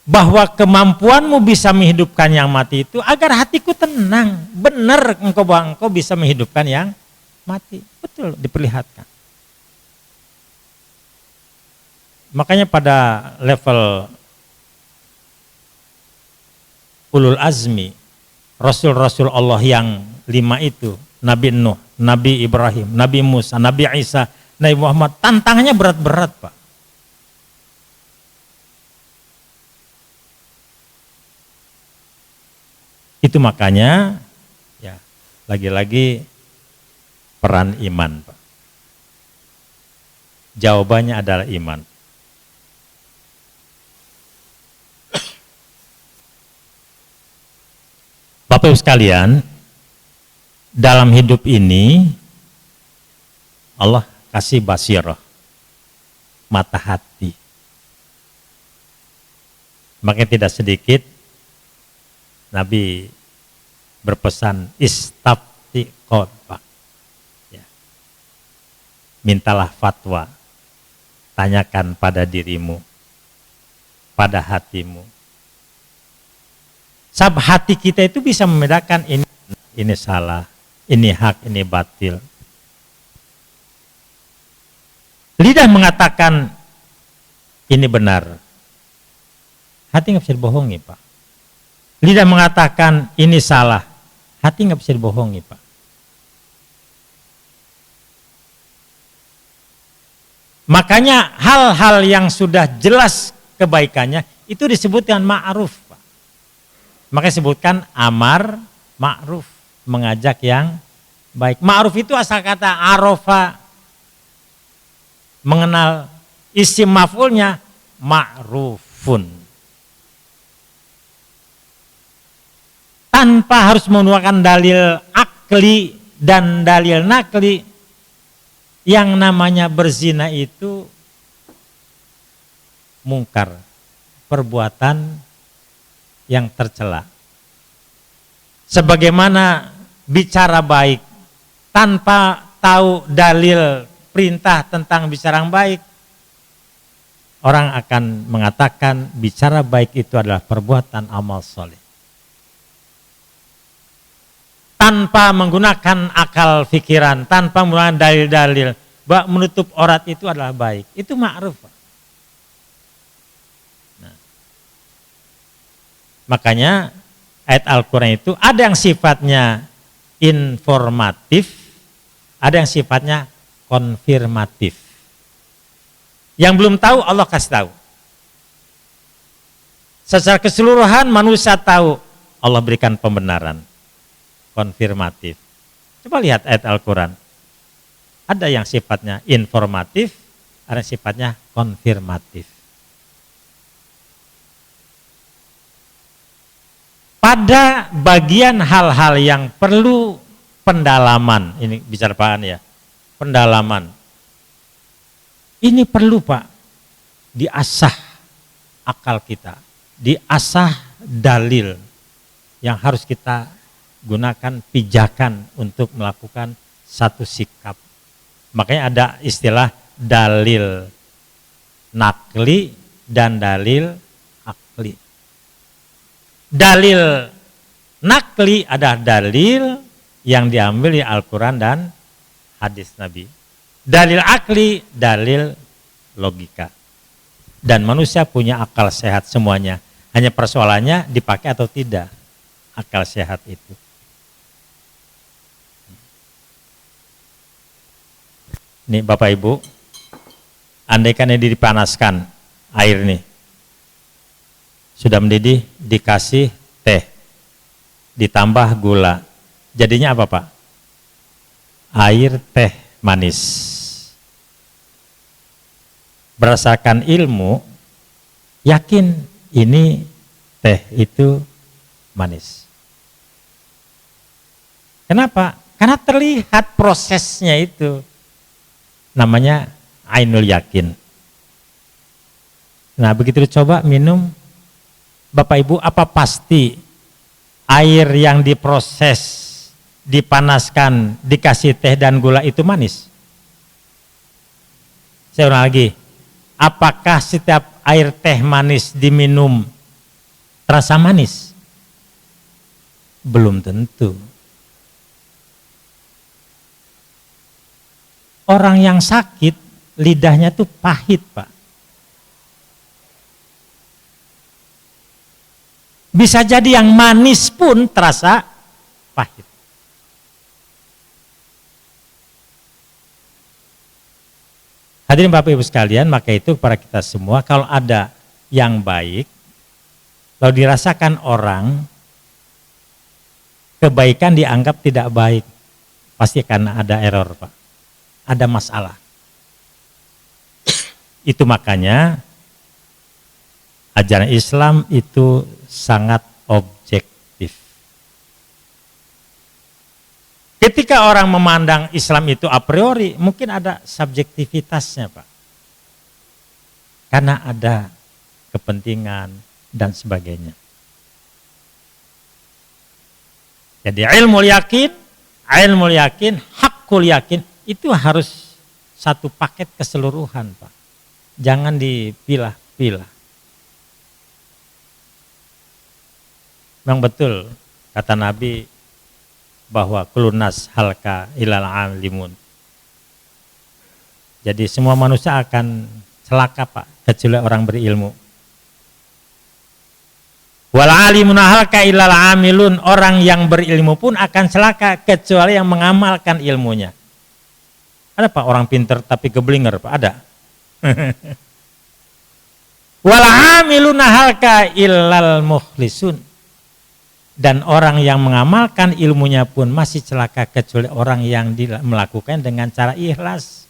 Bahwa kemampuanmu bisa menghidupkan yang mati itu agar hatiku tenang. Benar engkau bisa menghidupkan yang mati. Betul, diperlihatkan. Makanya pada level ulul azmi, Rasul-Rasul Allah yang 5 itu, Nabi Nuh, Nabi Ibrahim, Nabi Musa, Nabi Isa, Nabi Muhammad, tantangannya berat-berat, Pak. Itu makanya ya lagi-lagi peran iman, Pak. Jawabannya adalah iman. Bapak Ibu sekalian, dalam hidup ini Allah kasih basirah, mata hati. Makanya tidak sedikit Nabi berpesan istafti qalbak. Ya. Mintalah fatwa, tanyakan pada dirimu, pada hatimu. Sebab hati kita itu bisa membedakan ini salah, ini hak, ini batil. Lidah mengatakan ini benar. Hati nggak bisa dibohongi, Pak. Lidah mengatakan ini salah. Hati nggak bisa dibohongi, Pak. Makanya hal-hal yang sudah jelas kebaikannya itu disebut dengan ma'ruf, Pak. Makanya sebutkan amar ma'ruf, mengajak yang baik. Ma'ruf itu asal kata arofa, mengenal. Isim maf'ulnya ma'rufun. Tanpa harus menggunakan dalil akli dan dalil nakli. Yang namanya berzina itu mungkar, perbuatan yang tercela. Sebagaimana bicara baik tanpa tahu dalil perintah tentang bicara yang baik, orang akan mengatakan bicara baik itu adalah perbuatan amal soleh. Tanpa menggunakan akal pikiran, tanpa menggunakan dalil-dalil, bahwa menutup aurat itu adalah baik. Itu ma'ruf. Nah, makanya ayat Al-Quran itu ada yang sifatnya informatif, ada yang sifatnya konfirmatif. Yang belum tahu Allah kasih tahu. Secara keseluruhan manusia tahu, Allah berikan pembenaran. Konfirmatif. Coba lihat ayat Al-Quran. Ada yang sifatnya informatif, ada yang sifatnya konfirmatif. Pada bagian hal-hal yang perlu pendalaman, ini bicara apaan ya? Pendalaman. Ini perlu, Pak, diasah akal kita, diasah dalil yang harus kita gunakan pijakan untuk melakukan satu sikap. Makanya ada istilah dalil nakli dan dalil akli. Dalil nakli adalah dalil yang diambil di Al-Quran dan hadis Nabi. Dalil akli, dalil logika. Dan manusia punya akal sehat semuanya. Hanya persoalannya dipakai atau tidak akal sehat itu. Nih Bapak Ibu, andaikan ini dipanaskan air nih, sudah mendidih, dikasih teh, ditambah gula, jadinya apa Pak? Air teh manis. Berdasarkan ilmu, yakin ini teh itu manis. Kenapa? Karena terlihat prosesnya itu. Namanya ainul yakin. Nah begitu dicoba minum, Bapak Ibu, apa pasti air yang diproses, dipanaskan, dikasih teh dan gula itu manis? Saya ulang lagi, apakah setiap air teh manis diminum terasa manis? Belum tentu. Orang yang sakit, lidahnya tuh pahit Pak. Bisa jadi yang manis pun terasa pahit. Hadirin Bapak Ibu sekalian, maka itu para kita semua, kalau ada yang baik, kalau dirasakan orang, kebaikan dianggap tidak baik, pasti karena ada error Pak, ada masalah. Itu makanya ajaran Islam itu sangat objektif. Ketika orang memandang Islam itu a priori, mungkin ada subjektivitasnya Pak. Karena ada kepentingan dan sebagainya. Jadi ilmu yakin, hakul yakin, itu harus satu paket keseluruhan Pak. Jangan dipilah-pilah. Memang betul kata Nabi bahwa kulunas halka ilal alimun. Jadi semua manusia akan celaka Pak, kecuali orang berilmu. Wal alimun halka ilal amilun, orang yang berilmu pun akan celaka kecuali yang mengamalkan ilmunya. Ada Pak orang pinter tapi keblinger Pak, ada. Wal amilun halka illal mukhlisun. Dan orang yang mengamalkan ilmunya pun masih celaka kecuali orang yang melakukan dengan cara ikhlas.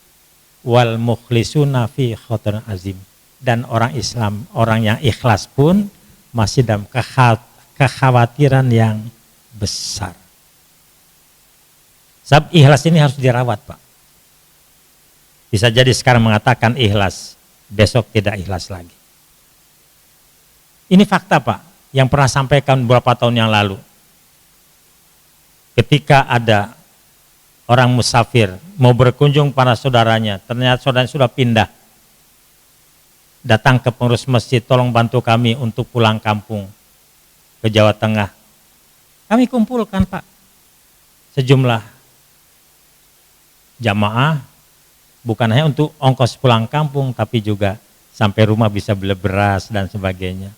Wal mukhlisuna fi khotun azim. Dan orang Islam, orang yang ikhlas pun masih dalam kekhawatiran yang besar. Sebab ikhlas ini harus dirawat Pak. Bisa jadi sekarang mengatakan ikhlas, besok tidak ikhlas lagi. Ini fakta Pak. Yang pernah sampaikan beberapa tahun yang lalu. Ketika ada orang musafir mau berkunjung pada saudaranya, ternyata saudaranya sudah pindah. Datang ke pengurus masjid, tolong bantu kami untuk pulang kampung ke Jawa Tengah. Kami kumpulkan Pak sejumlah jamaah, bukan hanya untuk ongkos pulang kampung, tapi juga sampai rumah bisa beli beras dan sebagainya.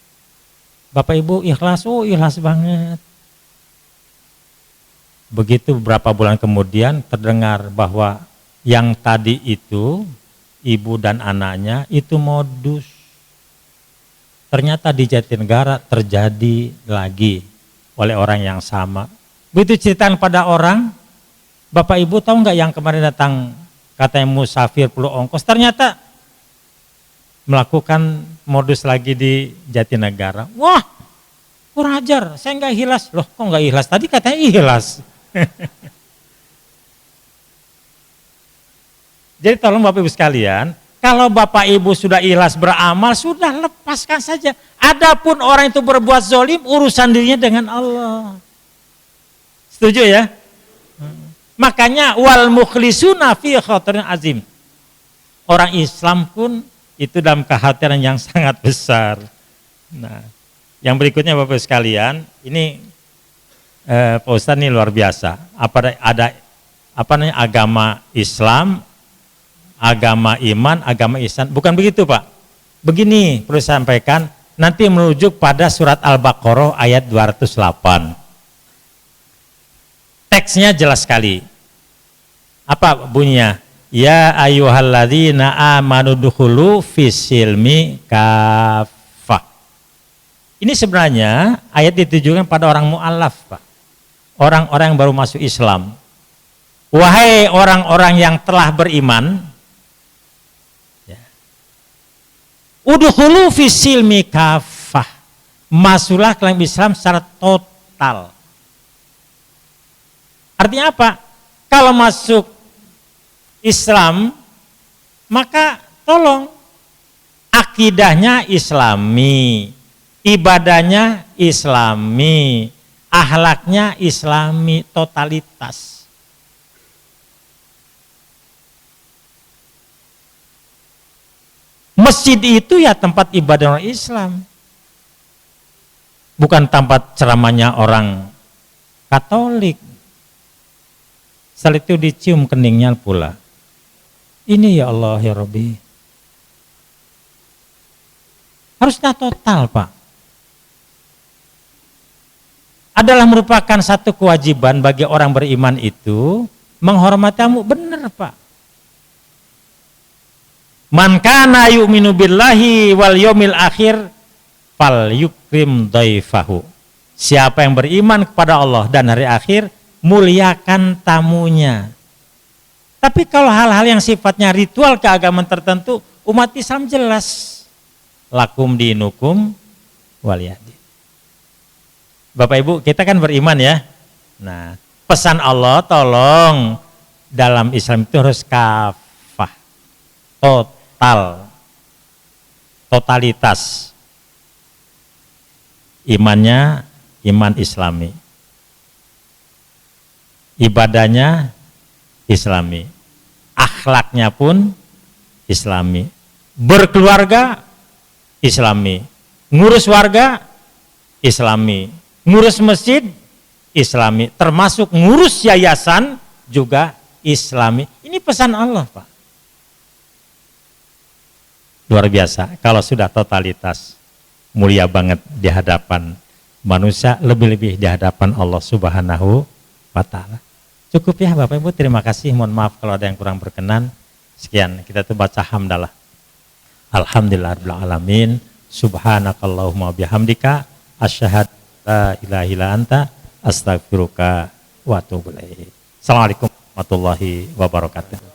Bapak Ibu ikhlas, oh ikhlas banget. Begitu beberapa bulan kemudian terdengar bahwa yang tadi itu, ibu dan anaknya itu modus. Ternyata di Jatinegara terjadi lagi oleh orang yang sama. Begitu ceritaan pada orang, Bapak Ibu tahu nggak yang kemarin datang katanya musafir perlu ongkos, ternyata melakukan modus lagi di Jatinegara. Wah, kurang ajar, saya nggak ikhlas. Loh, kok nggak ikhlas? Tadi katanya ikhlas. Jadi tolong Bapak Ibu sekalian, kalau Bapak Ibu sudah ikhlas beramal, sudah lepaskan saja. Adapun orang itu berbuat zalim, urusan dirinya dengan Allah. Setuju ya? Makanya wal mukhlisuna fi khatarin azim. Orang Islam pun itu dalam kekhawatiran yang sangat besar. Nah, yang berikutnya Bapak sekalian, ini Pak Ustadz ini luar biasa. Ada agama Islam, agama iman, agama ihsan. Bukan begitu Pak. Begini perlu saya sampaikan, nanti merujuk pada surat Al-Baqarah ayat 208. Teksnya jelas sekali. Apa bunyinya? Ya ayyuhalladzina amanu dukhulu fisilmi kafah. Ini sebenarnya ayat ditujukan pada orang mu'allaf, Pak. Orang-orang yang baru masuk Islam. Wahai orang-orang yang telah beriman, ya. Udkhulu fisilmi kafah. Masuklah ke dalam Islam secara total. Artinya apa? Kalau masuk Islam, maka tolong akidahnya Islami, ibadahnya Islami, akhlaknya Islami, totalitas. Masjid itu ya tempat ibadah orang Islam, bukan tempat ceramahnya orang Katolik. Setelah itu dicium keningnya pula. Ini ya Allah ya Rabbi. Harusnya total, Pak. Adalah merupakan satu kewajiban bagi orang beriman itu menghormati tamu, benar, Pak. Man kana yu'minu billahi wal yaumil akhir fal yukrim dhaifahu. Siapa yang beriman kepada Allah dan hari akhir, muliakan tamunya. Tapi kalau hal-hal yang sifatnya ritual keagamaan tertentu, umat Islam jelas. Lakum dinukum waliyadin. Bapak Ibu, kita kan beriman ya. Nah, pesan Allah tolong dalam Islam itu harus kafah. Total. Totalitas. Imannya iman Islami. Ibadahnya Islami. Akhlaknya pun Islami. Berkeluarga Islami. Ngurus warga Islami. Ngurus masjid Islami. Termasuk ngurus yayasan juga Islami. Ini pesan Allah, Pak. Luar biasa. Kalau sudah totalitas, mulia banget di hadapan manusia, lebih-lebih di hadapan Allah Subhanahu wa Ta'ala. Cukup ya Bapak Ibu, terima kasih. Mohon maaf kalau ada yang kurang berkenan. Sekian, kita tuh baca hamdalah. Alhamdulillahirabbil alamin. Subhanakallahumma bihamdika asyhadu la ilaha illa anta astaghfiruka wa atubu ilaik. Assalamualaikum warahmatullahi wabarakatuh.